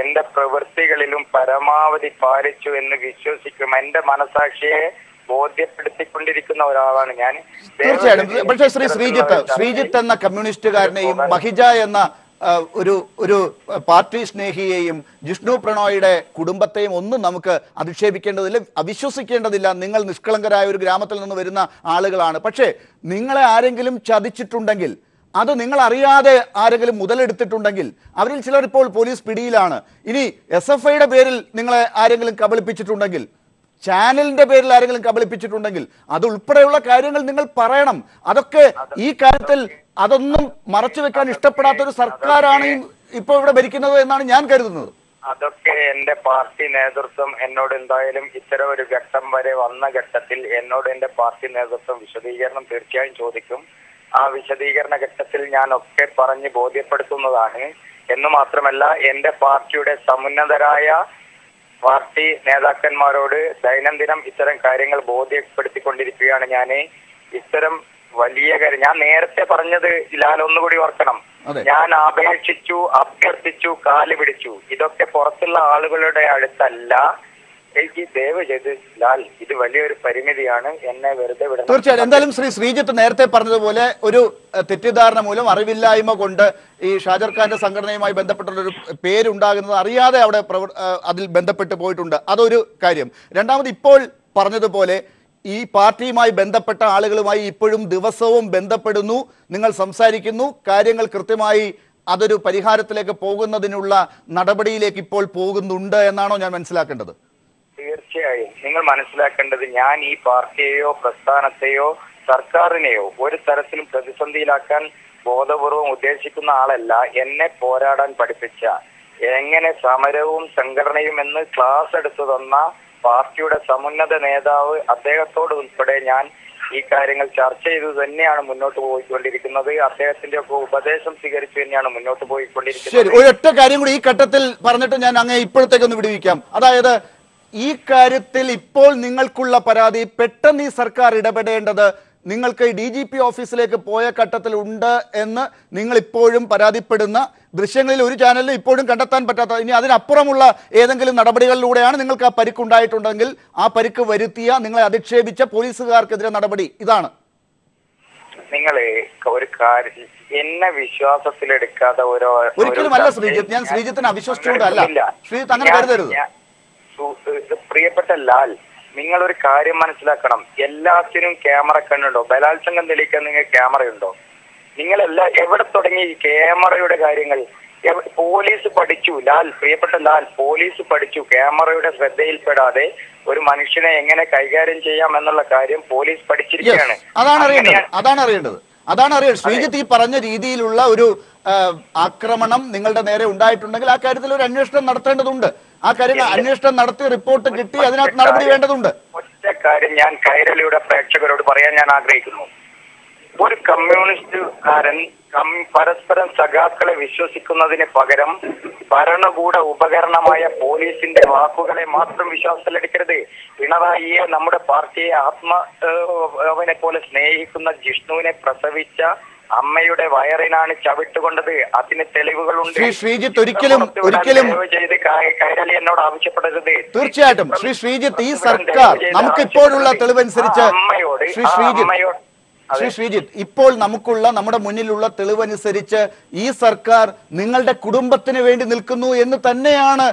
എന്റെ പ്രവൃത്തികളിലും പരമാവധി പാലിച്ചു എന്ന് വിശ്വസിക്കും. എന്റെ മനസാക്ഷിയെ ബോധ്യപ്പെടുത്തിക്കൊണ്ടിരിക്കുന്ന ഒരാളാണ് ഞാൻ. തീർച്ചയായിട്ടും. പക്ഷേ ശ്രീജിത്ത് എന്ന കമ്മ്യൂണിസ്റ്റുകാരനെയും മഹിജ എന്ന ഒരു പാർട്ടി സ്നേഹിയെയും ജിഷ്ണു പ്രണോയുടെ കുടുംബത്തെയും ഒന്നും നമുക്ക് അധിക്ഷേപിക്കേണ്ടതില്ല, അവിശ്വസിക്കേണ്ടതില്ല. നിങ്ങൾ നിഷ്കളങ്കരായ ഒരു ഗ്രാമത്തിൽ നിന്ന് വരുന്ന ആളുകളാണ്. പക്ഷേ നിങ്ങളെ ആരെങ്കിലും ചതിച്ചിട്ടുണ്ടെങ്കിൽ, അത് നിങ്ങൾ അറിയാതെ ആരെങ്കിലും മുതലെടുത്തിട്ടുണ്ടെങ്കിൽ, അവരിൽ ചിലർ ഇപ്പോൾ പോലീസ് പിടിയിലാണ്. ഇനി SFIയുടെ പേരിൽ നിങ്ങളെ ആരെങ്കിലും കബളിപ്പിച്ചിട്ടുണ്ടെങ്കിൽ, ചാനലിന്റെ പേരിൽ ആരെങ്കിലും കബളിപ്പിച്ചിട്ടുണ്ടെങ്കിൽ, അതുൾപ്പെടെയുള്ള കാര്യങ്ങൾ നിങ്ങൾ പറയണം. അതൊക്കെ ഈ കാര്യത്തിൽ അതൊന്നും മറച്ചു വെക്കാൻ ഇഷ്ടപ്പെടാത്ത ഒരു സർക്കാരാണ് ഇപ്പോൾ ഇവിടെ ഭരിക്കുന്നത് എന്നാണ് ഞാൻ കരുതുന്നത്. അതൊക്കെ എന്റെ പാർട്ടി നേതൃത്വം എന്നോട് എന്തായാലും ഇത്തരം ഒരു ഘട്ടം വരെ വന്ന ഘട്ടത്തിൽ എന്നോട് എന്റെ പാർട്ടി നേതൃത്വം വിശദീകരണം തീർച്ചയായും ചോദിക്കും. ആ വിശദീകരണ ഘട്ടത്തിൽ ഞാൻ ഒക്കെ പറഞ്ഞ് ബോധ്യപ്പെടുത്തുന്നതാണ്. എന്ന് മാത്രമല്ല, എന്റെ പാർട്ടിയുടെ സമുന്നതരായ പാർട്ടി നേതാക്കന്മാരോട് ദൈനംദിനം ഇത്തരം കാര്യങ്ങൾ ബോധ്യപ്പെടുത്തിക്കൊണ്ടിരിക്കുകയാണ് ഞാൻ. ഇത്തരം വലിയ കാര്യം ഞാൻ നേരത്തെ പറഞ്ഞത് ലാൽ ഒന്നുകൂടി ഓർക്കണം. ഞാൻ അപേക്ഷിച്ചു, അഭ്യർത്ഥിച്ചു, കാല് പിടിച്ചു. ഇതൊക്കെ പുറത്തുള്ള ആളുകളുടെ അടുത്തല്ല. എനിക്ക് ദയവ് ചെയ്ത് ലാൽ, ഇത് വലിയൊരു പരിമിതിയാണ്, എന്നെ വെറുതെ വിടണം. തീർച്ചയായും. എന്തായാലും ശ്രീജിത്ത് നേരത്തെ പറഞ്ഞതുപോലെ ഒരു തെറ്റിദ്ധാരണ മൂലം, അറിവില്ലായ്മ കൊണ്ട് ഈ ഷാജർ ഖാന്റെ സംഘടനയുമായി ബന്ധപ്പെട്ടുള്ളൊരു പേരുണ്ടാകുന്നത് അറിയാതെ അവിടെ അതിൽ ബന്ധപ്പെട്ട് പോയിട്ടുണ്ട്. അതൊരു കാര്യം. രണ്ടാമത്, ഇപ്പോൾ പറഞ്ഞതുപോലെ ഈ പാർട്ടിയുമായി ബന്ധപ്പെട്ട ആളുകളുമായി ഇപ്പോഴും ദിവസവും ബന്ധപ്പെടുന്നു, നിങ്ങൾ സംസാരിക്കുന്നു, കാര്യങ്ങൾ കൃത്യമായി അതൊരു പരിഹാരത്തിലേക്ക് പോകുന്നതിനുള്ള നടപടിയിലേക്ക് ഇപ്പോൾ പോകുന്നുണ്ട് എന്നാണോ ഞാൻ മനസ്സിലാക്കേണ്ടത്? തീർച്ചയായും. നിങ്ങൾ മനസ്സിലാക്കേണ്ടത്, ഞാൻ ഈ പാർട്ടിയെയോ പ്രസ്ഥാനത്തെയോ സർക്കാരിനെയോ ഒരു തരത്തിലും പ്രതിസന്ധിയിലാക്കാൻ ബോധപൂർവം ഉദ്ദേശിക്കുന്ന ആളല്ല. എന്നെ പോരാടാൻ പഠിപ്പിച്ച, എങ്ങനെ സമരവും സംഘടനയും എന്ന് ക്ലാസ് എടുത്തു തന്ന പാർട്ടിയുടെ സമുന്നത നേതാവ്, അദ്ദേഹത്തോട് ഉൾപ്പെടെ ഞാൻ ഈ കാര്യങ്ങൾ ചർച്ച ചെയ്തു തന്നെയാണ് മുന്നോട്ട് പോയിക്കൊണ്ടിരിക്കുന്നത്. അദ്ദേഹത്തിന്റെ ഒക്കെ ഉപദേശം സ്വീകരിച്ചു തന്നെയാണ് മുന്നോട്ട് പോയിക്കൊണ്ടിരിക്കുന്നത്. ശരി, ഒരൊറ്റ കാര്യം കൂടി ഈ ഘട്ടത്തിൽ പറഞ്ഞിട്ട് ഞാൻ അങ്ങേ ഇപ്പോഴത്തേക്കൊന്ന് വിടുവിക്കാം. അതായത് ഈ കാര്യത്തിൽ ഇപ്പോൾ നിങ്ങൾക്കുള്ള പരാതി, പെട്ടെന്ന് ഈ സർക്കാർ ഇടപെടേണ്ടത് നിങ്ങൾക്ക് DGP ഓഫീസിലേക്ക് പോയ ഘട്ടത്തിൽ ഉണ്ട് എന്ന് നിങ്ങൾ ഇപ്പോഴും പരാതിപ്പെടുന്ന ദൃശ്യങ്ങളിൽ ഒരു ചാനലിലും ഇപ്പോഴും കണ്ടെത്താൻ പറ്റാത്ത, ഇനി അതിനപ്പുറമുള്ള ഏതെങ്കിലും നടപടികളിലൂടെയാണ് നിങ്ങൾക്ക് ആ പരിക്കുണ്ടായിട്ടുണ്ടെങ്കിൽ ആ പരിക്ക് വരുത്തിയ, നിങ്ങളെ അധിക്ഷേപിച്ച പോലീസുകാർക്കെതിരെ നടപടി ഇതാണ്. നിങ്ങൾ ഒരു കാര്യം, എന്നെ വിശ്വാസത്തിലെടുക്കാതെ ഒരിക്കലുമല്ല ശ്രീജിത്ത്, ഞാൻ ശ്രീജിത്തിനെ അവിശ്വസിച്ചുകൊണ്ടല്ല. ശ്രീജിത്ത് അങ്ങനെ കരുതരുത്. പ്രിയപ്പെട്ട ലാൽ, നിങ്ങളൊരു കാര്യം മനസ്സിലാക്കണം. എല്ലാത്തിനും ക്യാമറ കണ്ണുണ്ടോ? ബലാത്സംഗം തെളിയിക്കാൻ നിങ്ങൾ ക്യാമറയുണ്ടോ? നിങ്ങളെല്ലാം എവിടെ തുടങ്ങി ഈ ക്യാമറയുടെ കാര്യങ്ങൾ? പോലീസ് പഠിച്ചു ലാൽ, പ്രിയപ്പെട്ട ലാൽ, പോലീസ് പഠിച്ചു. ക്യാമറയുടെ ശ്രദ്ധയിൽപ്പെടാതെ ഒരു മനുഷ്യനെ എങ്ങനെ കൈകാര്യം ചെയ്യാം എന്നുള്ള കാര്യം പോലീസ് പഠിച്ചിരിക്കുകയാണ്. അതാണ് അറിയേണ്ടത്. ശ്രീജിത്ത് ഈ പറഞ്ഞ രീതിയിലുള്ള ഒരു ആക്രമണം നിങ്ങളുടെ നേരെ ഉണ്ടായിട്ടുണ്ടെങ്കിൽ ആ കാര്യത്തിൽ ഒരു അന്വേഷണം നടത്തേണ്ടതുണ്ട്. ആ കാര്യങ്ങൾ അന്വേഷണം നടത്തി റിപ്പോർട്ട് കിട്ടി അതിനകത്ത് നടപടി വേണ്ടതുണ്ട്. ഒറ്റ കാര്യം ഞാൻ കൈരളിയുടെ പ്രേക്ഷകരോട് പറയാൻ ഞാൻ ആഗ്രഹിക്കുന്നു. ഒരു കമ്മ്യൂണിസ്റ്റുകാരൻ പരസ്പരം സഖാക്കളെ വിശ്വസിക്കുന്നതിന് പകരം ഭരണകൂട ഉപകരണമായ പോലീസിന്റെ വാക്കുകളെ മാത്രം വിശ്വാസത്തിലെടുക്കരുത്. പിണറായിയെ, നമ്മുടെ പാർട്ടിയെ അവനെ പോലെ സ്നേഹിക്കുന്ന ജിഷ്ണുവിനെ പ്രസവിച്ച അമ്മയുടെ വയറിനാണ് ചവിട്ടുകൊണ്ടത്. അതിന് തെളിവുകളുണ്ട്. ശ്രീജിത്ത് ഒരിക്കലും ചെയ്ത് കൈരളി എന്നോട് ആവശ്യപ്പെടരുത്. തീർച്ചയായിട്ടും ശ്രീജിത്ത്, ഈ സർക്കാർ നമുക്ക് ഇപ്പോഴുള്ള തെളിവനുസരിച്ച് ശ്രീജിത്ത് ഇപ്പോൾ നമ്മുടെ മുന്നിലുള്ള തെളിവനുസരിച്ച് ഈ സർക്കാർ നിങ്ങളുടെ കുടുംബത്തിന് വേണ്ടി നിൽക്കുന്നു എന്ന് തന്നെയാണ്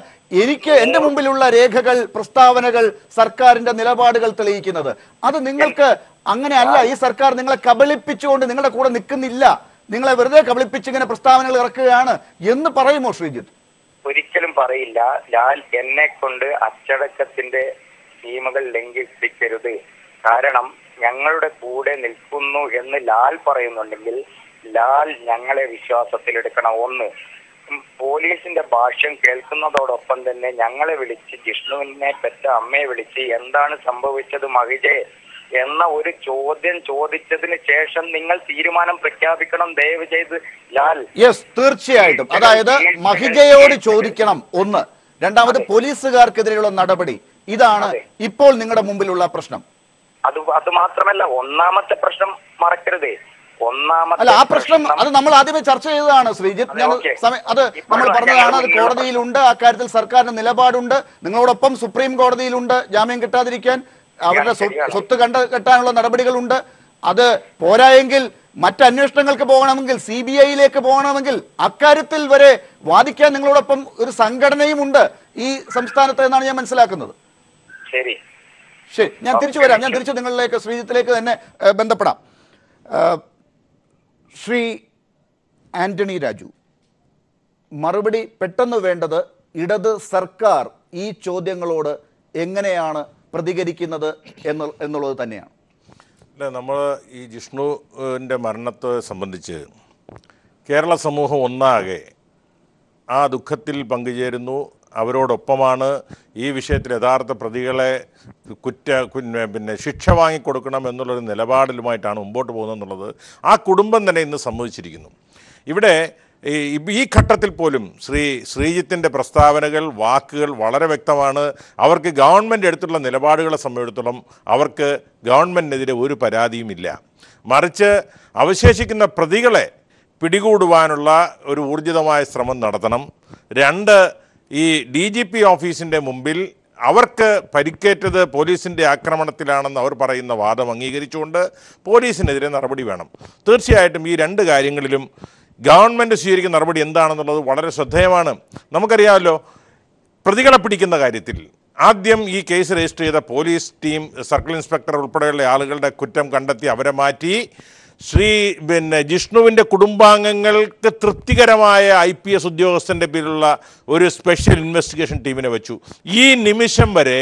എന്റെ മുമ്പിലുള്ള രേഖകൾ, പ്രസ്താവനകൾ, സർക്കാരിന്റെ നിലപാടുകൾ തെളിയിക്കുന്നത്. അത് നിങ്ങൾക്ക് അങ്ങനെയല്ല. ഈ സർക്കാർ നിങ്ങളെ കബളിപ്പിച്ചുകൊണ്ട് നിങ്ങളുടെ കൂടെ നിൽക്കുന്നില്ല, നിങ്ങളെ വെറുതെ കബളിപ്പിച്ച് ഇങ്ങനെ പ്രസ്താവനകൾ ഇറക്കുകയാണ് എന്ന് പറയുമോ ശ്രീജിത്ത്? ഒരിക്കലും പറയില്ല ലാൽ. എന്നെ കൊണ്ട് അച്ചടക്കത്തിന്റെ നിയമങ്ങൾ ലംഘിപ്പിക്കരുത്. കാരണം ഞങ്ങളുടെ കൂടെ നിൽക്കുന്നു എന്ന് ലാൽ പറയുന്നുണ്ടെങ്കിൽ ലാൽ ഞങ്ങളെ വിശ്വാസത്തിലെടുക്കണം. ഒന്ന്, പോലീസിന്റെ ഭാഷ്യം കേൾക്കുന്നതോടൊപ്പം തന്നെ ഞങ്ങളെ വിളിച്ച്, ജിഷ്ണുവിനെ പെറ്റ അമ്മയെ വിളിച്ച് എന്താണ് സംഭവിച്ചത് മഹിജെ എന്ന ഒരു ചോദ്യം ചോദിച്ചതിന് ശേഷം നിങ്ങൾ തീരുമാനം പ്രഖ്യാപിക്കണം ദയവ് ചെയ്ത് ലാൽ. യെസ്, തീർച്ചയായിട്ടും. അതായത് മഹിജയോട് ചോദിക്കണം ഒന്ന്. രണ്ടാമത് പോലീസുകാർക്കെതിരെയുള്ള നടപടി. ഇതാണ് ഇപ്പോൾ നിങ്ങളുടെ മുമ്പിലുള്ള പ്രശ്നം. അത് മാത്രമല്ല, ഒന്നാമത്തെ പ്രശ്നം മറക്കരുത്. അല്ല, ആ പ്രശ്നം അത് നമ്മൾ ആദ്യമേ ചർച്ച ചെയ്തതാണ് ശ്രീജിത്ത്. ഞാൻ അത് നമ്മൾ പറഞ്ഞതാണ്. അത് കോടതിയിലുണ്ട്. അക്കാര്യത്തിൽ സർക്കാരിന്റെ നിലപാടുണ്ട്. നിങ്ങളോടൊപ്പം സുപ്രീം കോടതിയിലുണ്ട് ജാമ്യം കിട്ടാതിരിക്കാൻ. അവരുടെ സ്വത്ത് കെട്ടാനുള്ള നടപടികളുണ്ട്. അത് പോരായെങ്കിൽ മറ്റ് അന്വേഷണങ്ങൾക്ക് പോകണമെങ്കിൽ, CBI-യിലേക്ക് പോകണമെങ്കിൽ അക്കാര്യത്തിൽ വരെ വാദിക്കാൻ നിങ്ങളോടൊപ്പം ഒരു സംഘടനയും ഉണ്ട് ഈ സംസ്ഥാനത്ത് എന്നാണ് ഞാൻ മനസ്സിലാക്കുന്നത്. ശരി, ഞാൻ തിരിച്ചു വരാം. ഞാൻ തിരിച്ചു നിങ്ങളിലേക്ക്, ശ്രീജിത്തിലേക്ക് തന്നെ ബന്ധപ്പെടാം. ശ്രീ ആന്റണി രാജു, മറുപടി പെട്ടെന്ന് വേണ്ടത് ഇടത് സർക്കാർ ഈ ചോദ്യങ്ങളോട് എങ്ങനെയാണ് പ്രതികരിക്കുന്നത് എന്നുള്ളത് തന്നെയാണ്. നമ്മൾ ഈ ജിഷ്ണുവിൻ്റെ മരണത്തെ സംബന്ധിച്ച് കേരള സമൂഹം ഒന്നാകെ ആ ദുഃഖത്തിൽ പങ്കുചേരുന്നു. അവരോടൊപ്പമാണ്. ഈ വിഷയത്തിൽ യഥാർത്ഥ പ്രതികളെ ശിക്ഷ വാങ്ങിക്കൊടുക്കണം എന്നുള്ളൊരു നിലപാടിലുമായിട്ടാണ് മുമ്പോട്ട് പോകുന്നതെന്നുള്ളത് ആ കുടുംബം തന്നെ ഇന്ന് സമ്മതിച്ചിരിക്കുന്നു. ഇവിടെ ഈ ഘട്ടത്തിൽ പോലും ശ്രീജിത്തിൻ്റെ പ്രസ്താവനകൾ, വാക്കുകൾ വളരെ വ്യക്തമാണ്. അവർക്ക് ഗവൺമെൻറ് എടുത്തുള്ള നിലപാടുകളെ സംബന്ധിച്ചിടത്തോളം അവർക്ക് ഗവൺമെൻറ്റിനെതിരെ ഒരു പരാതിയുമില്ല. മറിച്ച് അവശേഷിക്കുന്ന പ്രതികളെ പിടികൂടുവാനുള്ള ഒരു ഊർജിതമായ ശ്രമം നടത്തണം. 2, ഈ DGP ഓഫീസിൻ്റെ മുമ്പിൽ അവർക്ക് പരിക്കേറ്റത് പോലീസിൻ്റെ ആക്രമണത്തിലാണെന്ന് അവർ പറയുന്ന വാദം അംഗീകരിച്ചുകൊണ്ട് പോലീസിനെതിരെ നടപടി വേണം. തീർച്ചയായിട്ടും ഈ 2 കാര്യങ്ങളിലും ഗവൺമെൻറ് സ്വീകരിക്കുന്ന നടപടി എന്താണെന്നുള്ളത് വളരെ ശ്രദ്ധേയമാണ്. നമുക്കറിയാമല്ലോ, പ്രതികളെ പിടിക്കുന്ന കാര്യത്തിൽ ആദ്യം ഈ കേസ് രജിസ്റ്റർ ചെയ്ത പോലീസ് ടീം, സർക്കിൾ ഇൻസ്പെക്ടർ ഉൾപ്പെടെയുള്ള ആളുകളുടെ കുറ്റം കണ്ടെത്തി അവരെ മാറ്റി ജിഷ്ണുവിൻ്റെ കുടുംബാംഗങ്ങൾക്ക് തൃപ്തികരമായ IPS ഉദ്യോഗസ്ഥൻ്റെ പേരിലുള്ള ഒരു സ്പെഷ്യൽ ഇൻവെസ്റ്റിഗേഷൻ ടീമിനെ വെച്ചു. ഈ നിമിഷം വരെ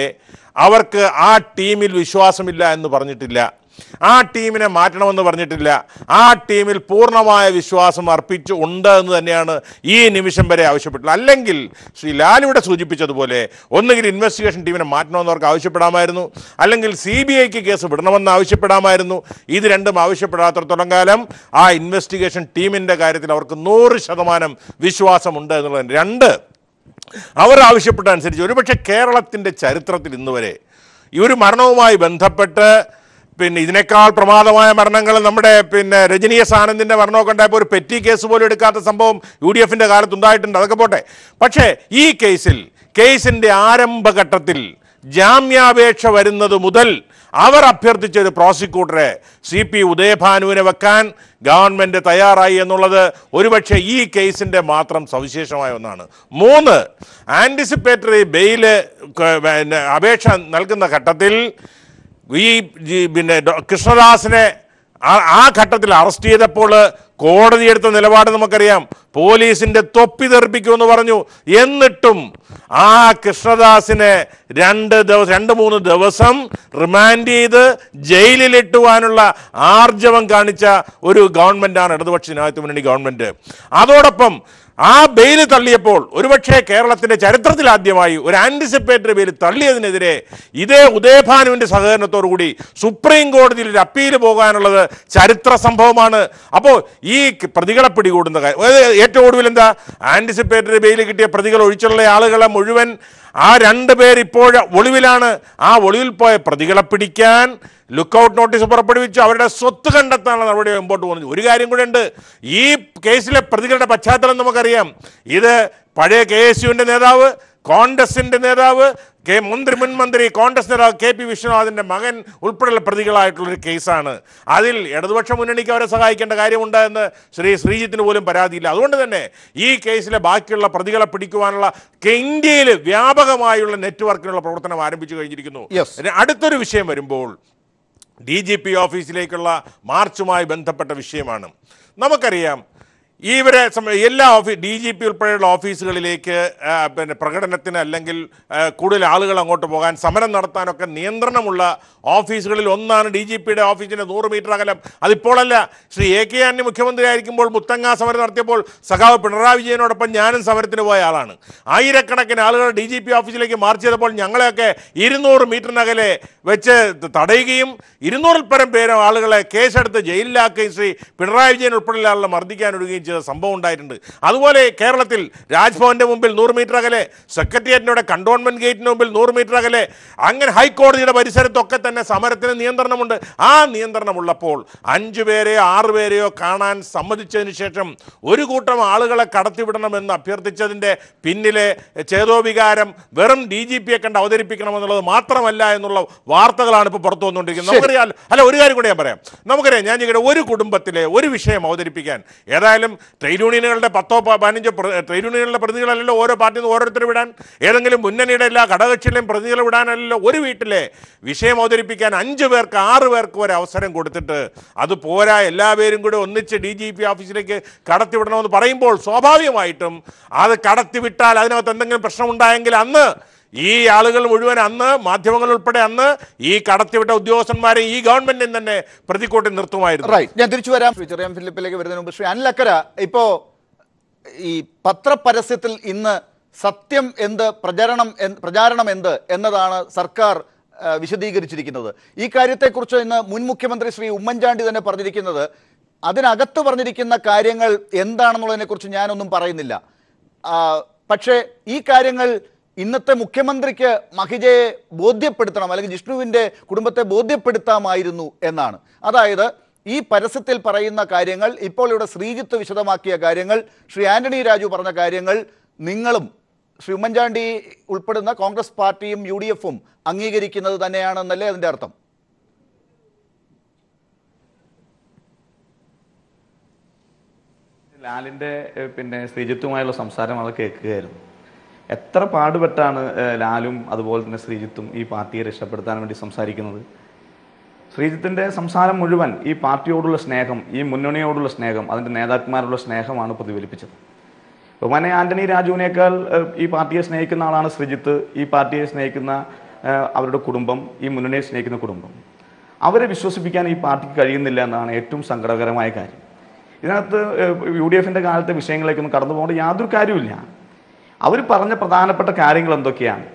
അവർക്ക് ആ ടീമിൽ വിശ്വാസമില്ല എന്ന് പറഞ്ഞിട്ടില്ല. ആ ടീമിനെ മാറ്റണമെന്ന് പറഞ്ഞിട്ടില്ല. ആ ടീമിൽ പൂർണ്ണമായ വിശ്വാസം ഉണ്ട് എന്ന് തന്നെയാണ് ഈ നിമിഷം വരെ ആവശ്യപ്പെട്ടുള്ളത്. അല്ലെങ്കിൽ ശ്രീ ലാൽ ഇവിടെ സൂചിപ്പിച്ചതുപോലെ ഒന്നുകിൽ ഇൻവെസ്റ്റിഗേഷൻ ടീമിനെ മാറ്റണമെന്ന് അവർക്ക് ആവശ്യപ്പെടാമായിരുന്നു, അല്ലെങ്കിൽ CBIക്ക് കേസ് വിടണമെന്ന് ആവശ്യപ്പെടാമായിരുന്നു. ഇത് രണ്ടും ആവശ്യപ്പെടാത്തിടത്തോളം കാലം ആ ഇൻവെസ്റ്റിഗേഷൻ ടീമിൻ്റെ കാര്യത്തിൽ അവർക്ക് 100% വിശ്വാസമുണ്ട് എന്നുള്ളതാണ്. 2, അവർ ആവശ്യപ്പെട്ട അനുസരിച്ച് ഒരുപക്ഷെ കേരളത്തിൻ്റെ ചരിത്രത്തിൽ ഇന്ന് വരെ ഈ ഒരു മരണവുമായി ബന്ധപ്പെട്ട് ഇതിനേക്കാൾ പ്രമാദമായ മരണങ്ങൾ നമ്മുടെ രജനീയസ് ആനന്ദിൻ്റെ മരണമൊക്കെ ഉണ്ടായപ്പോൾ ഒരു പെറ്റി കേസ് പോലും എടുക്കാത്ത സംഭവം UDFൻ്റെ കാലത്തുണ്ടായിട്ടുണ്ട്. അതൊക്കെ പോട്ടെ. പക്ഷേ ഈ കേസിൻ്റെ ആരംഭഘട്ടത്തിൽ ജാമ്യാപേക്ഷ വരുന്നത് മുതൽ അവർ അഭ്യർത്ഥിച്ച ഒരു പ്രോസിക്യൂട്ടറെ CP ഉദയഭാനുവിനെ വെക്കാൻ ഗവൺമെൻറ് തയ്യാറായി എന്നുള്ളത് ഒരുപക്ഷെ ഈ കേസിൻ്റെ മാത്രം സവിശേഷമായ ഒന്നാണ്. 3, ആൻറ്റിസിപ്പേറ്ററി ബെയിൽ അപേക്ഷ നൽകുന്ന ഘട്ടത്തിൽ ഈ കൃഷ്ണദാസിനെ ആ ഘട്ടത്തിൽ അറസ്റ്റ് ചെയ്തപ്പോൾ കോടതി എടുത്ത നിലപാട് നമുക്കറിയാം. പോലീസിൻ്റെ തൊപ്പി തെറിപ്പിക്കുമെന്ന് പറഞ്ഞു. എന്നിട്ടും ആ കൃഷ്ണദാസിനെ 2-3 ദിവസം റിമാൻഡ് ചെയ്ത് ജയിലിലിട്ടുവാനുള്ള ആർജവം കാണിച്ച ഒരു ഗവൺമെൻറ്റാണ് ഇടതുപക്ഷ ജനാധിപത്യ മുന്നണി ഗവൺമെൻറ്. അതോടൊപ്പം ആ ബെയിൽ തള്ളിയപ്പോൾ ഒരുപക്ഷെ കേരളത്തിൻ്റെ ചരിത്രത്തിൽ ആദ്യമായി ഒരു ആൻറ്റിസിപ്പേറ്ററി ബെയിൽ തള്ളിയതിനെതിരെ ഇതേ ഉദയഭാനുവിൻ്റെ സഹകരണത്തോടുകൂടി സുപ്രീം കോടതിയിൽ ഒരു അപ്പീൽ പോകാനുള്ളത് ചരിത്ര സംഭവമാണ്. അപ്പോൾ ഈ പ്രതികളെ പിടികൂടുന്ന കാര്യം ഏറ്റവും ഒടുവിൽ എന്താ, ആൻറ്റിസിപ്പേറ്ററി ബെയിൽ കിട്ടിയ പ്രതികൾ ഒഴിച്ചുള്ള ആളുകളെ മുഴുവൻ ആ 2 പേർ ഇപ്പോൾ ഒളിവിലാണ്. ആ ഒളിവിൽ പോയ പ്രതികളെ പിടിക്കാൻ ലുക്കൗട്ട് നോട്ടീസ് പുറപ്പെടുവിച്ചു. അവരുടെ സ്വത്ത് കണ്ടെത്താനുള്ള നടപടി മുമ്പോട്ട് പോകുന്നത്. ഒരു കാര്യം കൂടെ ഉണ്ട്, ഈ കേസിലെ പ്രതികളുടെ പശ്ചാത്തലം നമുക്കറിയാം. ഇത് പഴയ KSUവിൻ്റെ നേതാവ്, കോൺഗ്രസിൻ്റെ നേതാവ്, മുൻ മന്ത്രി, കോൺഗ്രസ് നേതാവ് KP വിശ്വനാഥിൻ്റെ മകൻ ഉൾപ്പെടെയുള്ള പ്രതികളായിട്ടുള്ളൊരു കേസാണ്. അതിൽ ഇടതുപക്ഷ മുന്നണിക്ക് അവരെ സഹായിക്കേണ്ട കാര്യമുണ്ട് എന്ന് ശ്രീജിത്തിന് പോലും പരാതിയില്ല. അതുകൊണ്ട് തന്നെ ഈ കേസിലെ ബാക്കിയുള്ള പ്രതികളെ പിടിക്കുവാനുള്ള ഇന്ത്യയിൽ വ്യാപകമായുള്ള നെറ്റ്വർക്കിനുള്ള പ്രവർത്തനം ആരംഭിച്ചു കഴിഞ്ഞിരിക്കുന്നു. അടുത്തൊരു വിഷയം വരുമ്പോൾ DGP ഓഫീസിലേക്കുള്ള മാർച്ചുമായി ബന്ധപ്പെട്ട വിഷയമാണ്. നമുക്കറിയാം ഇവരെ എല്ലാ DGP ഉൾപ്പെടെയുള്ള ഓഫീസുകളിലേക്ക് പ്രകടനത്തിന് അല്ലെങ്കിൽ കൂടുതൽ ആളുകൾ അങ്ങോട്ട് പോകാൻ, സമരം നടത്താനൊക്കെ നിയന്ത്രണമുള്ള ഓഫീസുകളിൽ ഒന്നാണ് DGPയുടെ ഓഫീസിൻ്റെ 100 മീറ്റർ അകലം. അതിപ്പോഴല്ല, ശ്രീ AK ആന്റണി മുഖ്യമന്ത്രി ആയിരിക്കുമ്പോൾ മുത്തങ്ങ സമരം നടത്തിയപ്പോൾ സഖാവ് പിണറായി വിജയനോടൊപ്പം ഞാനും സമരത്തിന് പോയ ആളാണ്. ആയിരക്കണക്കിന് ആളുകൾ DGP ഓഫീസിലേക്ക് മാർച്ച് ചെയ്തപ്പോൾ ഞങ്ങളെയൊക്കെ 200 മീറ്ററിനകലെ വെച്ച് തടയുകയും 200-ൽ പരം ആളുകളെ കേസെടുത്ത് ജയിലിലാക്കുകയും ശ്രീ പിണറായി വിജയൻ ഉൾപ്പെടെയുള്ള ആളുകളെ മർദ്ദിക്കാനൊടുകയും ചെയ്ത സംഭവം ഉണ്ടായിട്ടുണ്ട്. അതുപോലെ കേരളത്തിൽ രാജ്ഭവന്റെ മുമ്പിൽ 100 മീറ്റർ അകലെ, സെക്രട്ടേറിയറ്റിന്റെ കണ്ടോൺമെന്റ് ഗേറ്റിന് മുമ്പിൽ 100 മീറ്റർ അകലെ, അങ്ങനെ ഹൈക്കോടതിയുടെ പരിസരത്തൊക്കെ തന്നെ സമരത്തിന് നിയന്ത്രണമുണ്ട്. ആ നിയന്ത്രണമുള്ളപ്പോൾ 5 പേരെയോ 6 പേരെയോ കാണാൻ സമ്മതിച്ചതിന് ശേഷം ഒരു കൂട്ടം ആളുകളെ കടത്തിവിടണമെന്ന് അഭ്യർത്ഥിച്ചതിൻ്റെ പിന്നിലെ ചേതോവികാരം വെറും DGPയെ കണ്ട് അവതരിപ്പിക്കണമെന്നുള്ളത് മാത്രമല്ല എന്നുള്ള വാർത്തകളാണ് ഇപ്പോൾ പുറത്തു വന്നുകൊണ്ടിരിക്കുന്നത്. നമുക്കറിയാം. അല്ല, ഒരു കാര്യം കൂടി ഞാൻ പറയാം. നമുക്കറിയാം, ഞാൻ ഇവിടെ ഒരു കുടുംബത്തിലെ ഒരു വിഷയം അവതരിപ്പിക്കാൻ ഏതായാലും ട്രേഡ് യൂണിയനുകളുടെ 10-15 ട്രേഡ് യൂണിയനുകളുടെ പ്രതിനിധികളല്ലല്ലോ ഓരോ പാർട്ടിയിൽ നിന്ന് ഓരോരുത്തർ വിടാൻ, ഏതെങ്കിലും മുന്നണിയുടെ എല്ലാ ഘടകകക്ഷികളെയും പ്രതിനിധികളെ വിടാനല്ലോ ഒരു വീട്ടിലെ വിഷയം അവതരിപ്പിക്കാൻ 5 പേർക്ക് 6 പേർക്ക് ഒരു അവസരം കൊടുത്തിട്ട് അത് പോരാ എല്ലാവരും കൂടെ ഒന്നിച്ച് DGP ഓഫീസിലേക്ക് കടത്തിവിടണമെന്ന് പറയുമ്പോൾ സ്വാഭാവികമായിട്ടും അത് കടത്തിവിട്ടാൽ അതിനകത്ത് എന്തെങ്കിലും പ്രശ്നമുണ്ടായെങ്കിൽ അന്ന് ഈ ആളുകൾ മുഴുവൻ, അന്ന് മാധ്യമങ്ങൾ ഉൾപ്പെടെ അന്ന് ഈ കടത്തിവിട്ട ഉദ്യോഗസ്ഥന്മാരെ ഈ ഗവൺമെന്റിന് തന്നെ പ്രതിക്കൂട്ടി നിർത്തുമായിരുന്നു. ഞാൻ തിരിച്ചു വരാം. ചെറിയാൻ ഫിലിപ്പിലേക്ക് വരുന്നതിന് മുമ്പ് ശ്രീ അനിൽ അക്കര, ഇപ്പോ ഈ പത്രപരസ്യത്തിൽ ഇന്ന് സത്യം എന്ത്, പ്രചാരണം എന്ത് എന്നതാണ് സർക്കാർ വിശദീകരിച്ചിരിക്കുന്നത്. ഈ കാര്യത്തെക്കുറിച്ച് ഇന്ന് മുൻ മുഖ്യമന്ത്രി ശ്രീ ഉമ്മൻചാണ്ടി തന്നെ പറഞ്ഞിരിക്കുന്നത്, അതിനകത്ത് പറഞ്ഞിരിക്കുന്ന കാര്യങ്ങൾ എന്താണെന്നുള്ളതിനെക്കുറിച്ച് ഞാനൊന്നും പറയുന്നില്ല, പക്ഷേ ഈ കാര്യങ്ങൾ ഇന്നത്തെ മുഖ്യമന്ത്രിക്ക് മഹിജയെ ബോധ്യപ്പെടുത്തണം, അല്ലെങ്കിൽ ജിഷ്ണുവിൻ്റെ കുടുംബത്തെ ബോധ്യപ്പെടുത്താമായിരുന്നു എന്നാണ്. അതായത് ഈ പരസ്യത്തിൽ പറയുന്ന കാര്യങ്ങൾ, ഇപ്പോൾ ഇവിടെ ശ്രീജിത്ത് വിശദമാക്കിയ കാര്യങ്ങൾ, ശ്രീ ആന്റണി രാജു പറഞ്ഞ കാര്യങ്ങൾ നിങ്ങളും ശ്രീ ഉമ്മൻചാണ്ടി ഉൾപ്പെടുന്ന കോൺഗ്രസ് പാർട്ടിയും UDF-ഉം അംഗീകരിക്കുന്നത് തന്നെയാണെന്നല്ലേ അതിൻ്റെ അർത്ഥം? ലാലിൻ്റെ ശ്രീജിത്തുമായുള്ള സംസാരം അത് കേൾക്കുകയായിരുന്നു. എത്ര പാടുപെട്ടാണ് ലാലും അതുപോലെ തന്നെ ശ്രീജിത്തും ഈ പാർട്ടിയെ രക്ഷപ്പെടുത്താൻ വേണ്ടി സംസാരിക്കുന്നത്. ശ്രീജിത്തിൻ്റെ സംസാരം മുഴുവൻ ഈ പാർട്ടിയോടുള്ള സ്നേഹം, ഈ മുന്നണിയോടുള്ള സ്നേഹം, അതിൻ്റെ നേതാക്കന്മാരുള്ള സ്നേഹമാണ് പ്രതിഫലിപ്പിച്ചത്. ബഹുമാനെ ആന്റണി രാജുവിനേക്കാൾ ഈ പാർട്ടിയെ സ്നേഹിക്കുന്ന ആളാണ് ശ്രീജിത്ത്. ഈ പാർട്ടിയെ സ്നേഹിക്കുന്ന അവരുടെ കുടുംബം, ഈ മുന്നണിയെ സ്നേഹിക്കുന്ന കുടുംബം, അവരെ വിശ്വസിപ്പിക്കാൻ ഈ പാർട്ടിക്ക് കഴിയുന്നില്ല എന്നാണ് ഏറ്റവും സങ്കടകരമായ കാര്യം. ഇതിനകത്ത് UDF-ന്റെ കാലത്തെ വിഷയങ്ങളിലേക്കൊന്നും കടന്നു പോകേണ്ട യാതൊരു കാര്യമില്ല. അവർ പറഞ്ഞ പ്രധാനപ്പെട്ട കാര്യങ്ങൾ എന്തൊക്കെയാണ്?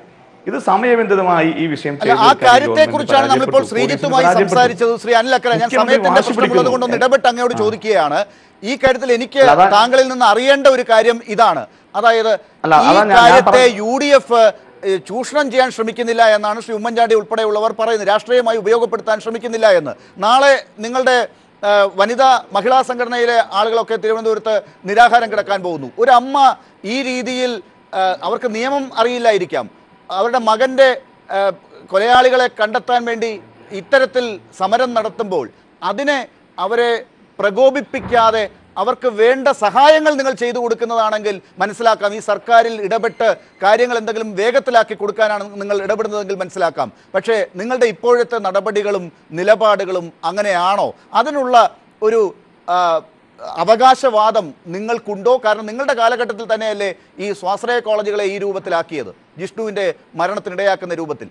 ഇത് സമയബന്ധിതമായി ഈ വിഷയം ആ കാര്യത്തെക്കുറിച്ചാണ് നമ്മളിപ്പോൾ ശ്രീജിത്തുമായി സംസാരിച്ചത്. ശ്രീ അനിൽ അക്കര, ഞാൻ സമയത്തിന്റെ പ്രശ്നമുള്ളത് കൊണ്ടൊന്ന് ഇടപെട്ട് അങ്ങയോട് ചോദിക്കുകയാണ്. ഈ കാര്യത്തിൽ എനിക്ക് താങ്കളിൽ നിന്ന് അറിയേണ്ട ഒരു കാര്യം ഇതാണ്, അതായത് ഈ കാര്യത്തെ UDF ചൂഷണം ചെയ്യാൻ ശ്രമിക്കുന്നില്ല എന്നാണ് ശ്രീ ഉമ്മൻചാണ്ടി ഉൾപ്പെടെയുള്ളവർ പറയുന്നത്, രാഷ്ട്രീയമായി ഉപയോഗപ്പെടുത്താൻ ശ്രമിക്കുന്നില്ല എന്ന്. നാളെ നിങ്ങളുടെ മഹിളാ സംഘടനയിലെ ആളുകളൊക്കെ തിരുവനന്തപുരത്ത് നിരാഹാരം കിടക്കാൻ പോകുന്നു. ഒരു അമ്മ ഈ രീതിയിൽ, അവർക്ക് നിയമം അറിയില്ലായിരിക്കാം, അവരുടെ മകൻ്റെ കൊലയാളികളെ കണ്ടെത്താൻ വേണ്ടി ഇത്തരത്തിൽ സമരം നടത്തുമ്പോൾ അതിനെ അവരെ പ്രകോപിപ്പിക്കാതെ അവർക്ക് വേണ്ട സഹായങ്ങൾ നിങ്ങൾ ചെയ്തു കൊടുക്കുന്നതാണെങ്കിൽ മനസ്സിലാക്കാം, ഈ സർക്കാരിൽ ഇടപെട്ട് കാര്യങ്ങൾ എന്തെങ്കിലും വേഗത്തിലാക്കി കൊടുക്കാനാണ് നിങ്ങൾ ഇടപെടുന്നതെങ്കിൽ മനസ്സിലാക്കാം. പക്ഷേ നിങ്ങളുടെ ഇപ്പോഴത്തെ നടപടികളും നിലപാടുകളും അങ്ങനെയാണോ? അതിനുള്ള ഒരു അവകാശവാദം നിങ്ങൾക്കുണ്ടോ? കാരണം നിങ്ങളുടെ കാലഘട്ടത്തിൽ തന്നെയല്ലേ ഈ സ്വാശ്രയ കോളേജുകളെ ഈ രൂപത്തിലാക്കിയത്, ജിഷ്ണുവിൻ്റെ മരണത്തിനിടയാക്കുന്ന രൂപത്തിൽ.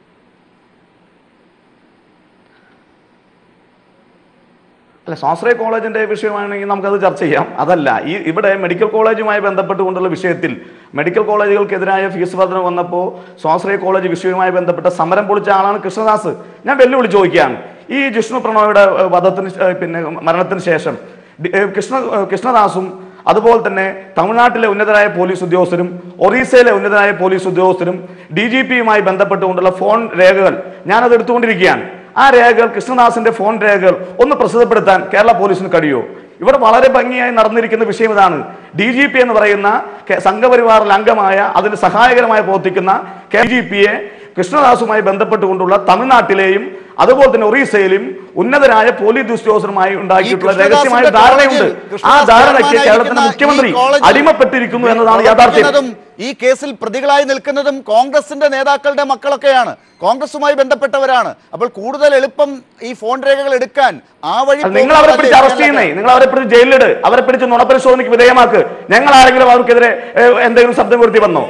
അല്ല, സ്വാശ്രയ കോളേജിൻ്റെ വിഷയമാണെങ്കിൽ നമുക്കത് ചർച്ച ചെയ്യാം. അതല്ല, ഇവിടെ മെഡിക്കൽ കോളേജുമായി ബന്ധപ്പെട്ടുകൊണ്ടുള്ള വിഷയത്തിൽ മെഡിക്കൽ കോളേജുകൾക്കെതിരായ ഫീസ് വർധന വന്നപ്പോൾ സ്വാശ്രയ കോളേജ് വിഷയവുമായി ബന്ധപ്പെട്ട സമരം പൊളിച്ച ആളാണ് കൃഷ്ണദാസ്. ഞാൻ വെല്ലുവിളി ചോദിക്കുകയാണ്, ഈ ജിഷ്ണു പ്രണോയുടെ മരണത്തിന് ശേഷം കൃഷ്ണദാസും അതുപോലെ തന്നെ തമിഴ്നാട്ടിലെ ഉന്നതരായ പോലീസ് ഉദ്യോഗസ്ഥരും ഒറീസയിലെ ഉന്നതരായ പോലീസ് ഉദ്യോഗസ്ഥരും DGPയുമായി ബന്ധപ്പെട്ടുകൊണ്ടുള്ള ഫോൺ രേഖകൾ ഞാനത് എടുത്തുകൊണ്ടിരിക്കുകയാണ്. ആ രേഖകൾ, കൃഷ്ണദാസിന്റെ ഫോൺ രേഖകൾ ഒന്ന് പ്രസിദ്ധപ്പെടുത്താൻ കേരള പോലീസിന് കഴിയുമോ? ഇവിടെ വളരെ ഭംഗിയായി നടന്നിരിക്കുന്ന വിഷയം ഇതാണ്. DGP എന്ന് പറയുന്ന സംഘപരിവാറിൽ അംഗമായ, അതിന് സഹായകരമായി പ്രവർത്തിക്കുന്ന DGPയെ കൃഷ്ണദാസുമായി ബന്ധപ്പെട്ടുകൊണ്ടുള്ള തമിഴ്നാട്ടിലെയും അതുപോലെ തന്നെ ഒറീസയിലും ഉന്നതരായ പോലീസ് ഉദ്യോഗസ്ഥരുമായി ഉണ്ടാക്കിയിട്ടുള്ള രഹസ്യമായ ധാരണയുണ്ട്. ആ ധാരണയ്ക്ക് കേരളത്തിന്റെ മുഖ്യമന്ത്രി അടിമപ്പെട്ടിരിക്കുന്നു എന്നതാണ് യാഥാർത്ഥ്യം. ഈ കേസിൽ പ്രതികളായി നിൽക്കുന്നതും കോൺഗ്രസിന്റെ നേതാക്കളുടെ മക്കളൊക്കെയാണ്, കോൺഗ്രസുമായി ബന്ധപ്പെട്ടവരാണ്. അപ്പോൾ കൂടുതൽ എളുപ്പം ഈ ഫോൺ രേഖകൾ എടുക്കാൻ ആ വഴി നിങ്ങൾ അവരെ പിടിച്ച് അറസ്റ്റ് ചെയ്യുന്നേ, നിങ്ങൾ അവരെ പിടിച്ച് ജയിലിലിട്, അവരെ പിടിച്ച് നുണപരിശോധനയ്ക്ക് വിധേയമാക്ക്. ഞങ്ങൾ ആരെങ്കിലും അവർക്കെതിരെ എന്തെങ്കിലും ശബ്ദം ഉയർത്തി വന്നോ?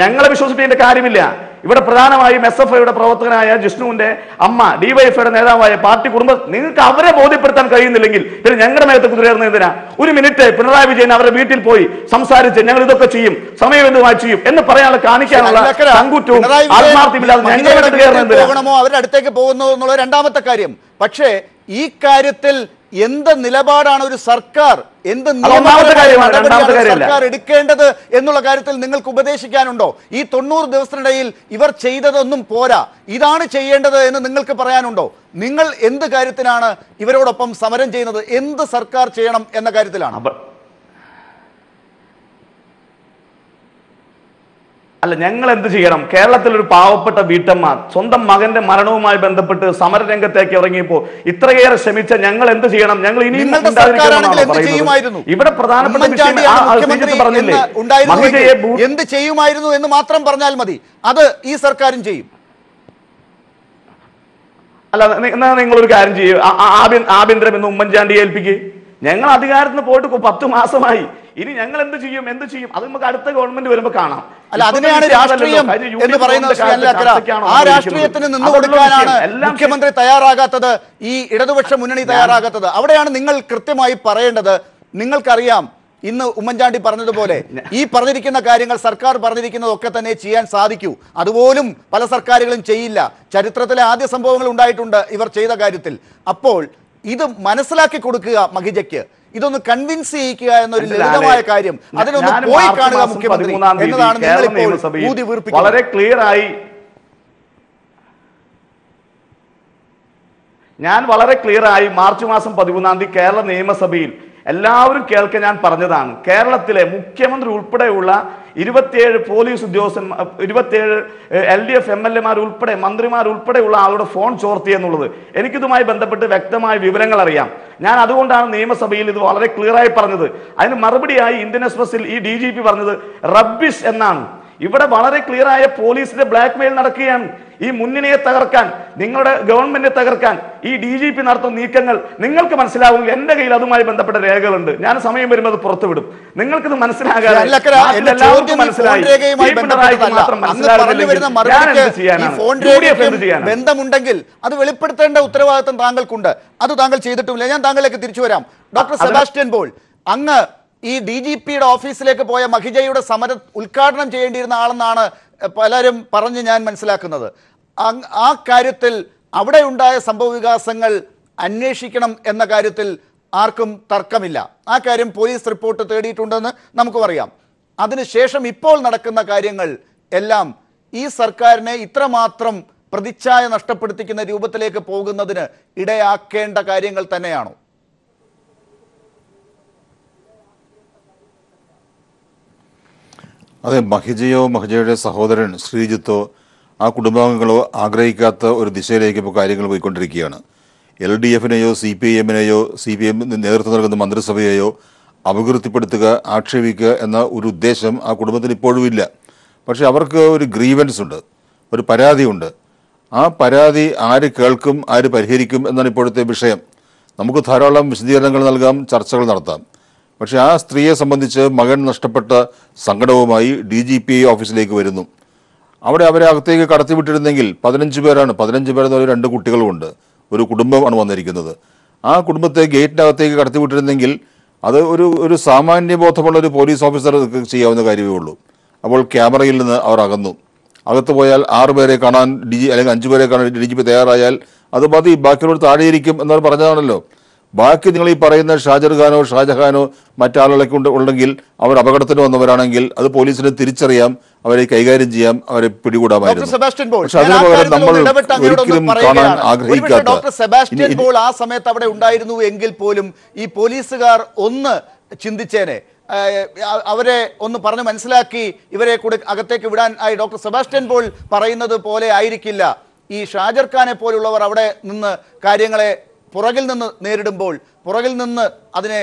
ഞങ്ങളെ വിശ്വസിപ്പിക്കേണ്ട കാര്യമില്ല. ഇവിടെ പ്രധാനമായും SFIയുടെ പ്രവർത്തകനായ ജിഷ്ണുവിന്റെ അമ്മ, DYFIയുടെ നേതാവായ പാർട്ടി കുടുംബം, നിങ്ങൾക്ക് അവരെ ബോധ്യപ്പെടുത്താൻ കഴിയുന്നില്ലെങ്കിൽ പിന്നെ ഞങ്ങളുടെ മേലത്തെ കുതിരേറുന്ന എന്തിനാ? ഒരു മിനിറ്റ് പിണറായി വിജയൻ അവരുടെ വീട്ടിൽ പോയി സംസാരിച്ച് ഞങ്ങൾ ഇതൊക്കെ ചെയ്യും, സമയബന്ധമായി ചെയ്യും എന്ന് പറയാനുള്ള കാണിക്കാനുള്ള ചങ്കൂറ്റവും ആത്മാർത്ഥമില്ലാതെ പോകണമോ അവരുടെ അടുത്തേക്ക് പോകുന്നു എന്നുള്ള രണ്ടാമത്തെ കാര്യം. പക്ഷേ ഈ കാര്യത്തിൽ എന്ത് നിലപാടാണ് ഒരു സർക്കാർ, എന്ത് സർക്കാർ എടുക്കേണ്ടത് എന്നുള്ള കാര്യത്തിൽ നിങ്ങൾക്ക് ഉപദേശിക്കാനുണ്ടോ? ഈ 90 ദിവസത്തിനിടയിൽ ഇവർ ചെയ്തതൊന്നും പോരാ, ഇതാണ് ചെയ്യേണ്ടത് എന്ന് നിങ്ങൾക്ക് പറയാനുണ്ടോ? നിങ്ങൾ എന്ത് കാര്യത്തിനാണ് ഇവരോടൊപ്പം സമരം ചെയ്യുന്നത്? എന്ത് സർക്കാർ ചെയ്യണം എന്ന കാര്യത്തിലാണ്? അല്ല, ഞങ്ങൾ എന്ത് ചെയ്യണം? കേരളത്തിലൊരു പാവപ്പെട്ട വീട്ടമ്മ സ്വന്തം മകന്റെ മരണവുമായി ബന്ധപ്പെട്ട് സമരരംഗത്തേക്ക് ഇറങ്ങിയപ്പോ ഇത്രയേറെ ശ്രമിച്ച ഞങ്ങൾ എന്ത് ചെയ്യണം? ഞങ്ങൾ ഇനിയും ഇവിടെ പ്രധാനപ്പെട്ട പറഞ്ഞില്ലേ, എന്ത് ചെയ്യുമായിരുന്നു എന്ന് മാത്രം പറഞ്ഞാൽ മതി, അത് ഈ സർക്കാരും ചെയ്യും. അല്ല, എന്നാ നിങ്ങളൊരു കാര്യം ചെയ്യും, ആഭ്യന്തരം എന്ന് ഉമ്മൻചാണ്ടിയെ ഏൽപ്പിക്കുക. ഞങ്ങൾ അധികാരത്തിന് പോയിട്ട് 10 മാസമായി. ഇനി ഞങ്ങൾ എന്ത് ചെയ്യും? അത് നമുക്ക് അടുത്ത ഗവൺമെന്റ് വരുമ്പോൾ കാണാം. അല്ല, അതിനെയാണ് രാഷ്ട്രീയം എന്ന് പറയുന്നത്. ആ രാഷ്ട്രീയത്തിന് നിന്നുകൊടുക്കാനാണ് മുഖ്യമന്ത്രി തയ്യാറാകാത്തത്, ഈ ഇടതുപക്ഷ മുന്നണി തയ്യാറാകാത്തത്. അവിടെയാണ് നിങ്ങൾ കൃത്യമായി പറയേണ്ടത്. നിങ്ങൾക്കറിയാം, ഇന്ന് ഉമ്മൻചാണ്ടി പറഞ്ഞതുപോലെ ഈ പറഞ്ഞിരിക്കുന്ന കാര്യങ്ങൾ, സർക്കാർ പറഞ്ഞിരിക്കുന്നതൊക്കെ തന്നെ ചെയ്യാൻ സാധിക്കൂ. അതുപോലും പല സർക്കാരുകളും ചെയ്യില്ല. ചരിത്രത്തിലെ ആദ്യ സംഭവങ്ങൾ ഉണ്ടായിട്ടുണ്ട് ഇവർ ചെയ്ത കാര്യത്തിൽ. അപ്പോൾ ഇത് മനസ്സിലാക്കി കൊടുക്കുക മഹിജയ്ക്ക്, ഇതൊന്ന് കൺവിൻസ് ചെയ്യിക്കുക എന്നൊരു ലളിതമായ കാര്യം, അതിനൊന്ന് പോയി കാണുക മുഖ്യമന്ത്രി എന്നതാണ് നിങ്ങളിപ്പോൾ ഊതി വീർപ്പിക്കുന്നത്. വളരെ ക്ലിയർ ആയി മാർച്ച് മാസം 13 കേരള നിയമസഭയിൽ എല്ലാവരും കേൾക്കാൻ ഞാൻ പറഞ്ഞതാണ്. കേരളത്തിലെ മുഖ്യമന്ത്രി ഉൾപ്പെടെയുള്ള 27 പോലീസ് ഉദ്യോഗസ്ഥന്മാർ, 27 LDF MLA ഉൾപ്പെടെ മന്ത്രിമാരുൾപ്പെടെയുള്ള ആളുടെ ഫോൺ ചോർത്തി എന്നുള്ളത് എനിക്കിതുമായി ബന്ധപ്പെട്ട് വ്യക്തമായ വിവരങ്ങൾ അറിയാം. ഞാൻ അതുകൊണ്ടാണ് നിയമസഭയിൽ ഇത് വളരെ ക്ലിയറായി പറഞ്ഞത്. അതിന് മറുപടിയായി ഇന്ത്യൻ എക്സ്പ്രസിൽ ഈ DGP പറഞ്ഞത് റബ്ബിഷ് എന്നാണ്. ഇവിടെ വളരെ ക്ലിയറായ പോലീസിന്റെ ബ്ലാക്ക് മെയിൽ നടക്കുകയാണ്. ഈ മുന്നണിയെ തകർക്കാൻ, നിങ്ങളുടെ ഗവൺമെന്റിനെ തകർക്കാൻ ഈ DGP നടത്തുന്ന നീക്കങ്ങൾ നിങ്ങൾക്ക് മനസ്സിലാവും. എന്റെ കയ്യിൽ അതുമായി ബന്ധപ്പെട്ട രേഖകളുണ്ട്. ഞാൻ സമയം വരുമ്പോൾ അത് പുറത്തുവിടും. നിങ്ങൾക്കിത് മനസ്സിലാകാതെ ബന്ധമുണ്ടെങ്കിൽ അത് വെളിപ്പെടുത്തേണ്ട ഉത്തരവാദിത്വം താങ്കൾക്കുണ്ട്. അത് താങ്കൾ ചെയ്തിട്ടുമില്ല. ഞാൻ താങ്കളിലേക്ക് തിരിച്ചു വരാം. ഡോക്ടർ സെബാസ്റ്റ്യൻ പോൾ, അങ്ങ് ഈ DGPയുടെ ഓഫീസിലേക്ക് പോയ മഹിജയുടെ സമരം ഉദ്ഘാടനം ചെയ്യേണ്ടിയിരുന്ന ആളെന്നാണ് പലരും പറഞ്ഞ് ഞാൻ മനസ്സിലാക്കുന്നത്. ആ കാര്യത്തിൽ അവിടെ ഉണ്ടായ സംഭവ വികാസങ്ങൾ അന്വേഷിക്കണം എന്ന കാര്യത്തിൽ ആർക്കും തർക്കമില്ല. ആ കാര്യം പോലീസ് റിപ്പോർട്ട് തേടിയിട്ടുണ്ടെന്ന് നമുക്കും അറിയാം. അതിനുശേഷം ഇപ്പോൾ നടക്കുന്ന കാര്യങ്ങൾ എല്ലാം ഈ സർക്കാരിനെ ഇത്രമാത്രം പ്രതിച്ഛായ നഷ്ടപ്പെടുത്തിക്കുന്ന രൂപത്തിലേക്ക് പോകുന്നതിന് ഇടയാക്കേണ്ട കാര്യങ്ങൾ തന്നെയാണോ? അതെ, മഹിജയുടെ സഹോദരൻ ശ്രീജിത്തോ ആ കുടുംബാംഗങ്ങളോ ആഗ്രഹിക്കാത്ത ഒരു ദിശയിലേക്ക് ഇപ്പോൾ കാര്യങ്ങൾ പോയിക്കൊണ്ടിരിക്കുകയാണ്. LDFനെയോ CPIMനെയോ CPIM നേതൃത്വം നൽകുന്ന മന്ത്രിസഭയെയോ അപകീർത്തിപ്പെടുത്തുക, ആക്ഷേപിക്കുക എന്ന ഒരു ഉദ്ദേശം ആ കുടുംബത്തിന് ഇപ്പോഴും ഇല്ല. പക്ഷേ അവർക്ക് ഒരു ഗ്രീവൻസ് ഉണ്ട്, ഒരു പരാതിയുണ്ട്. ആ പരാതി ആര് കേൾക്കും, ആര് പരിഹരിക്കും എന്നാണ് ഇപ്പോഴത്തെ വിഷയം. നമുക്ക് ധാരാളം വിശദീകരണങ്ങൾ നൽകാം, ചർച്ചകൾ നടത്താം. പക്ഷേ ആ സ്ത്രീയെ സംബന്ധിച്ച് മകൻ നഷ്ടപ്പെട്ട സങ്കടവുമായി DGP ഓഫീസിലേക്ക് വരുന്നു. അവിടെ അവരെ അകത്തേക്ക് കടത്തിവിട്ടിരുന്നെങ്കിൽ 15 പേരാണ്. 15 പേരെന്ന് പറഞ്ഞാൽ 2 കുട്ടികളുമുണ്ട്. ഒരു കുടുംബമാണ് വന്നിരിക്കുന്നത്. ആ കുടുംബത്തെ ഗേറ്റിനകത്തേക്ക് കടത്തിവിട്ടിരുന്നെങ്കിൽ അത് ഒരു സാമാന്യബോധമുള്ള ഒരു പോലീസ് ഓഫീസർ ചെയ്യാവുന്ന കാര്യമേ ഉള്ളൂ. അപ്പോൾ ക്യാമറയിൽ നിന്ന് അവർ അകന്നു. അകത്ത് പോയാൽ 6 പേരെ കാണാൻ അല്ലെങ്കിൽ 5 പേരെ കാണാൻ DGP തയ്യാറായാൽ അത് മതി, ബാക്കിയുള്ളവർ താഴെയിരിക്കും എന്നവർ പറഞ്ഞതാണല്ലോ. ബാക്കി നിങ്ങൾ ഈ പറയുന്ന ഷാജഹാനോ മറ്റാളുകളൊക്കെ ഉണ്ടെങ്കിൽ അവർ അപകടത്തിന് വന്നവരാണെങ്കിൽ അത് പോലീസിന് തിരിച്ചറിയാം, അവരെ കൈകാര്യം ചെയ്യാം, അവരെ പിടികൂടാമായിരുന്നു. പക്ഷെ അതിന് പകരം നമ്മൾ ഒരിക്കലും കാണാൻ ആഗ്രഹിക്കാത്ത ഡോക്ടർ സെബാസ്റ്റ്യൻ പോൾ ആ സമയത്ത് അവിടെ ഉണ്ടായിരുന്നു എങ്കിൽ പോലും ഈ പോലീസുകാർ ഒന്ന് ചിന്തിച്ചേനെ, അവരെ ഒന്ന് പറഞ്ഞ് മനസ്സിലാക്കി ഇവരെ കൂടെ അകത്തേക്ക് വിടാൻ ആയി. ഡോക്ടർ സെബാസ്റ്റ്യൻ പോൾ പറയുന്നത് പോലെ ആയിരിക്കില്ല ഈ ഷാജർ ഖാനെ പോലുള്ളവർ അവിടെ നിന്ന് കാര്യങ്ങളെ പുറകിൽ നിന്ന് നേരിടുമ്പോൾ, പുറകിൽ നിന്ന് അതിനെ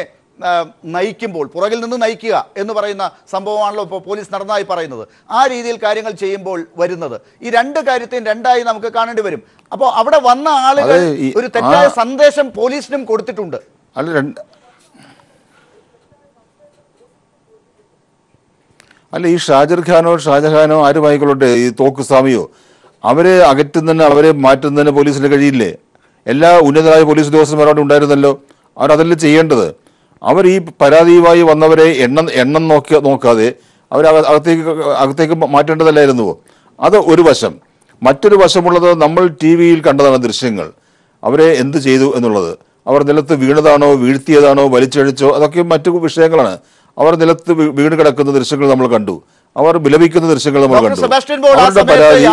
നയിക്കുമ്പോൾ, പുറകിൽ നിന്ന് നയിക്കുക എന്ന് പറയുന്ന സംഭവമാണല്ലോ ഇപ്പോൾ പോലീസ് നടന്നതായി പറയുന്നത്. ആ രീതിയിൽ കാര്യങ്ങൾ ചെയ്യുമ്പോൾ വരുന്നത് ഈ 2 കാര്യത്തെയും 2ആയി നമുക്ക് കാണേണ്ടി വരും. അപ്പോൾ അവിടെ വന്ന ആളുകൾ ഒരു തെറ്റായ സന്ദേശം പോലീസിനും കൊടുത്തിട്ടുണ്ട്. അല്ല, ഈ ഷാജർ ഖാനോ ഷാജഹാനോ ആരുമായിക്കൊള്ളട്ടെ, ഈ തോക്ക് സ്വാമിയോ, അവരെ അകറ്റുന്നതിന്, അവരെ മാറ്റുന്നതിന് പോലീസിന് കഴിയില്ലേ? എല്ലാ ഉന്നതരായ പോലീസ് ഉദ്യോഗസ്ഥന്മാരോട് ഉണ്ടായിരുന്നല്ലോ. അവരതല്ല ചെയ്യേണ്ടത്. അവർ ഈ പരാതിയുമായി വന്നവരെ എണ്ണം നോക്കാതെ അവരെ അകത്തേക്ക് മാറ്റേണ്ടതല്ലായിരുന്നുവോ? അത് ഒരു വശം. മറ്റൊരു വശമുള്ളത് നമ്മൾ TV യിൽ കണ്ടതാണ് ദൃശ്യങ്ങൾ. അവരെ എന്ത് ചെയ്തു എന്നുള്ളത്. അവർ നിലത്ത് വീണതാണോ വീഴ്ത്തിയതാണോ വലിച്ചഴിച്ചോ അതൊക്കെ മറ്റു വിഷയങ്ങളാണ്. അവർ നിലത്ത് വീണ് കിടക്കുന്ന ദൃശ്യങ്ങൾ നമ്മൾ കണ്ടു, അവർ വിലപിക്കുന്ന ദൃശ്യങ്ങൾ നമ്മൾ കണ്ടു. അവരുടെ പരാതി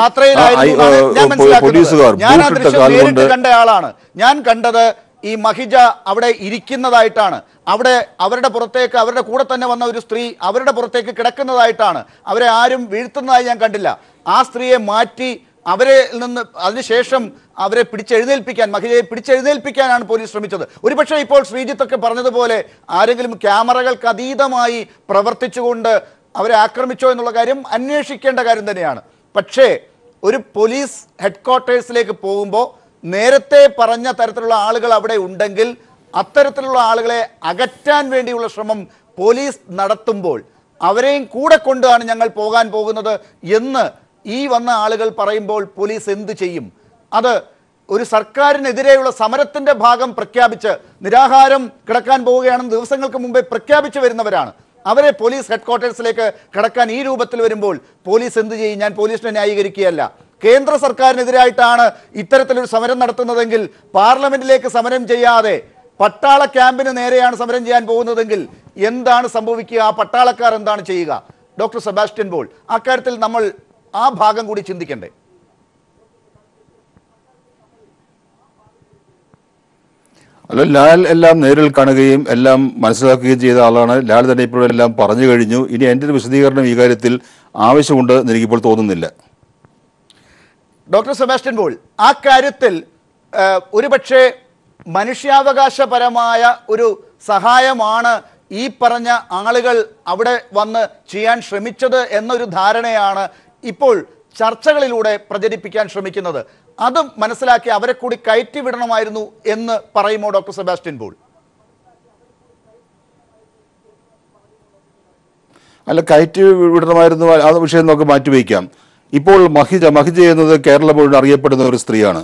പോലീസുകാർ ബൂട്ടിട്ട കാലുകൊണ്ട് കണ്ട ആളാണ്. ഞാൻ കണ്ടത് ഈ മഹിജ അവിടെ ഇരിക്കുന്നതായിട്ടാണ്, അവിടെ അവരുടെ പുറത്തേക്ക് അവരുടെ കൂടെ തന്നെ വന്ന ഒരു സ്ത്രീ അവരുടെ പുറത്തേക്ക് കിടക്കുന്നതായിട്ടാണ്. അവരെ ആരും വീഴ്ത്തുന്നതായി ഞാൻ കണ്ടില്ല. ആ സ്ത്രീയെ മാറ്റി അവരെ നിന്ന് അതിനുശേഷം അവരെ പിടിച്ചെഴുന്നേൽപ്പിക്കാൻ, മഹിജയെ പിടിച്ചെഴുന്നേൽപ്പിക്കാനാണ് പോലീസ് ശ്രമിച്ചത്. ഒരുപക്ഷെ ഇപ്പോൾ ശ്രീജിത്തൊക്കെ പറഞ്ഞതുപോലെ ആരെങ്കിലും ക്യാമറകൾക്ക് അതീതമായി പ്രവർത്തിച്ചുകൊണ്ട് അവരെ ആക്രമിച്ചോ എന്നുള്ള കാര്യം അന്വേഷിക്കേണ്ട കാര്യം തന്നെയാണ്. പക്ഷേ ഒരു പോലീസ് ഹെഡ്ക്വാർട്ടേഴ്സിലേക്ക് പോകുമ്പോൾ നേരത്തെ പറഞ്ഞ തരത്തിലുള്ള ആളുകൾ അവിടെ ഉണ്ടെങ്കിൽ അത്തരത്തിലുള്ള ആളുകളെ അകറ്റാൻ വേണ്ടിയുള്ള ശ്രമം പോലീസ് നടത്തുമ്പോൾ അവരെയും കൂടെ കൊണ്ടാണ് ഞങ്ങൾ പോകാൻ പോകുന്നത് എന്ന് ഈ വന്ന ആളുകൾ പറയുമ്പോൾ പോലീസ് എന്ത് ചെയ്യും? അത് ഒരു സർക്കാരിനെതിരെയുള്ള സമരത്തിന്റെ ഭാഗം പ്രഖ്യാപിച്ച് നിരാഹാരം കിടക്കാൻ പോവുകയാണെന്ന് ദിവസങ്ങൾക്ക് മുമ്പേ പ്രഖ്യാപിച്ചു വരുന്നവരാണ്. അവരെ പോലീസ് ഹെഡ്ക്വാർട്ടേഴ്സിലേക്ക് കടക്കാൻ ഈ രൂപത്തിൽ വരുമ്പോൾ പോലീസ് എന്ത് ചെയ്യും? ഞാൻ പോലീസിനെ ന്യായീകരിക്കുകയല്ല. കേന്ദ്ര സർക്കാരിനെതിരായിട്ടാണ് ഇത്തരത്തിലൊരു സമരം നടത്തുന്നതെങ്കിൽ പാർലമെന്റിലേക്ക് സമരം ചെയ്യാതെ പട്ടാള ക്യാമ്പിന് നേരെയാണ് സമരം ചെയ്യാൻ പോകുന്നതെങ്കിൽ എന്താണ് സംഭവിക്കുക? ആ പട്ടാളക്കാർ എന്താണ് ചെയ്യുക? ഡോക്ടർ സെബാസ്റ്റ്യൻ പോൾ, അക്കാര്യത്തിൽ നമ്മൾ ആ ഭാഗം കൂടി ചിന്തിക്കണ്ടേ? അല്ല, ലാൽ എല്ലാം നേരിൽ കാണുകയും എല്ലാം മനസ്സിലാക്കുകയും ചെയ്ത ആളാണ്. ലാൽ തന്നെ ഇപ്പോഴെല്ലാം പറഞ്ഞു കഴിഞ്ഞു. ഇനി എൻ്റെ ഒരു വിശദീകരണം ഈ കാര്യത്തിൽ ആവശ്യമുണ്ട് എന്ന് എനിക്കിപ്പോൾ തോന്നുന്നില്ല. ഡോക്ടർ സെബാസ്റ്റ്യൻ പോൾ, ആ കാര്യത്തിൽ ഒരുപക്ഷെ മനുഷ്യാവകാശപരമായ ഒരു സഹായമാണ് ഈ പറഞ്ഞ ആളുകൾ അവിടെ വന്ന് ചെയ്യാൻ ശ്രമിച്ചത് എന്നൊരു ധാരണയാണ് ഇപ്പോൾ ചർച്ചകളിലൂടെ പ്രചരിപ്പിക്കാൻ ശ്രമിക്കുന്നത്. അത് മനസ്സിലാക്കി അവരെ കൂടി കയറ്റി വിടണമായിരുന്നു എന്ന് പറയുമോ ഡോക്ടർ സെബാസ്റ്റ്യൻ പോൾ? അല്ല, കയറ്റി വിടണമായിരുന്നു, ആ വിഷയം നമുക്ക് മാറ്റിവെക്കാം. ഇപ്പോൾ മഹിജ എന്നത് കേരളം മുഴുവൻ അറിയപ്പെടുന്ന ഒരു സ്ത്രീയാണ്.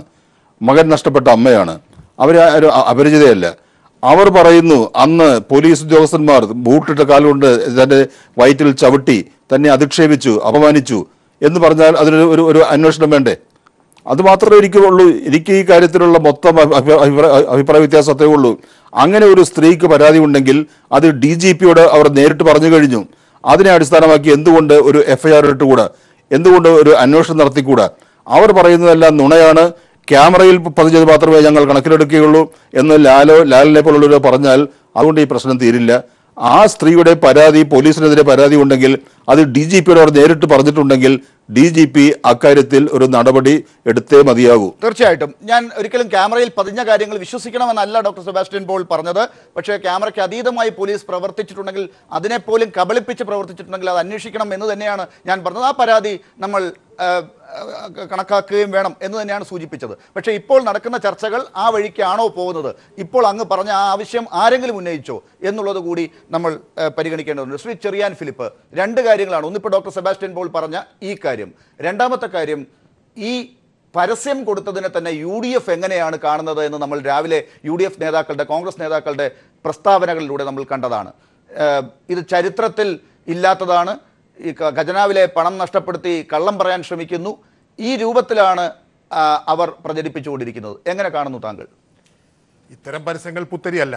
മകൻ നഷ്ടപ്പെട്ട അമ്മയാണ്. അവർ ഒരു അപരിചിതയല്ല. അവർ പറയുന്നു അന്ന് പോലീസ് ഉദ്യോഗസ്ഥന്മാർ ബൂട്ടിട്ട കാലുകൊണ്ട് തന്റെ വയറ്റിൽ ചവിട്ടി തന്നെ അധിക്ഷേപിച്ചു, അപമാനിച്ചു എന്ന് പറഞ്ഞാൽ അതിനൊരു ഒരു അന്വേഷണം വേണ്ടേ? അതുമാത്രമേ എനിക്കുള്ളൂ. എനിക്ക് ഈ കാര്യത്തിലുള്ള മൊത്തം അഭിപ്രായ വ്യത്യാസത്തേ ഉള്ളൂ. അങ്ങനെ ഒരു സ്ത്രീക്ക് പരാതി ഉണ്ടെങ്കിൽ അത് DGPയോട് അവർ നേരിട്ട് പറഞ്ഞു കഴിഞ്ഞു. അതിനെ അടിസ്ഥാനമാക്കി എന്തുകൊണ്ട് ഒരു FIR ഇട്ടുകൂടാ? എന്തുകൊണ്ട് ഒരു അന്വേഷണം നടത്തിക്കൂടാ? അവർ പറയുന്നതെല്ലാം നുണയാണ്, ക്യാമറയിൽ പതിഞ്ഞത് മാത്രമേ ഞങ്ങൾ കണക്കിലെടുക്കുകയുള്ളൂ എന്ന് ലാലിനെ പോലുള്ളവർ പറഞ്ഞാൽ അതുകൊണ്ട് ഈ പ്രശ്നം തീരില്ല. ആ സ്ത്രീയുടെ പരാതി, പോലീസിനെതിരെ പരാതി ഉണ്ടെങ്കിൽ അത് DGPയോട് അവർ നേരിട്ട് പറഞ്ഞിട്ടുണ്ടെങ്കിൽ DGP അക്കാര്യത്തിൽ ഒരു നടപടി എടുത്തേ മതിയാകൂ. തീർച്ചയായിട്ടും ഞാൻ ഒരിക്കലും ക്യാമറയിൽ പതിഞ്ഞ കാര്യങ്ങൾ വിശ്വസിക്കണമെന്നല്ല ഡോക്ടർ സെബാസ്റ്റ്യൻ പോൾ പറഞ്ഞത്. പക്ഷേ ക്യാമറയ്ക്ക് അതീതമായി പോലീസ് പ്രവർത്തിച്ചിട്ടുണ്ടെങ്കിൽ, അതിനെപ്പോലും കബളിപ്പിച്ച് പ്രവർത്തിച്ചിട്ടുണ്ടെങ്കിൽ അത് അന്വേഷിക്കണം എന്ന് തന്നെയാണ് ഞാൻ പറഞ്ഞത്. ആ പരാതി നമ്മൾ കണക്കാക്കുകയും വേണം എന്ന് തന്നെയാണ് സൂചിപ്പിച്ചത്. പക്ഷേ ഇപ്പോൾ നടക്കുന്ന ചർച്ചകൾ ആ വഴിക്കാണോ പോകുന്നത്? ഇപ്പോൾ അങ്ങ് പറഞ്ഞ ആ ആവശ്യം ആരെങ്കിലും ഉന്നയിച്ചോ എന്നുള്ളത് കൂടി നമ്മൾ പരിഗണിക്കേണ്ടതുണ്ട്. ശ്രീ ചെറിയാൻ ഫിലിപ്പ്, രണ്ട് കാര്യങ്ങളാണ്. ഒന്നിപ്പോൾ ഡോക്ടർ സെബാസ്റ്റ്യൻ പോൾ പറഞ്ഞ ഈ കാര്യം, രണ്ടാമത്തെ കാര്യം ഈ പരസ്യം കൊടുത്തതിനെ തന്നെ UDF എങ്ങനെയാണ് കാണുന്നത് എന്ന് നമ്മൾ രാവിലെ UDF നേതാക്കളുടെ, കോൺഗ്രസ് നേതാക്കളുടെ പ്രസ്താവനകളിലൂടെ നമ്മൾ കണ്ടതാണ്. ഇത് ചരിത്രത്തിൽ ഇല്ലാത്തതാണ്, ഈ ഖജനാവിലെ പണം നഷ്ടപ്പെടുത്തി കള്ളം പറയാൻ ശ്രമിക്കുന്നു, ഈ രൂപത്തിലാണ് അവർ പ്രചരിപ്പിച്ചുകൊണ്ടിരിക്കുന്നത്. എങ്ങനെ കാണുന്നു താങ്കൾ? ഇത്തരം പരസ്യങ്ങൾ പുത്തരിയല്ല.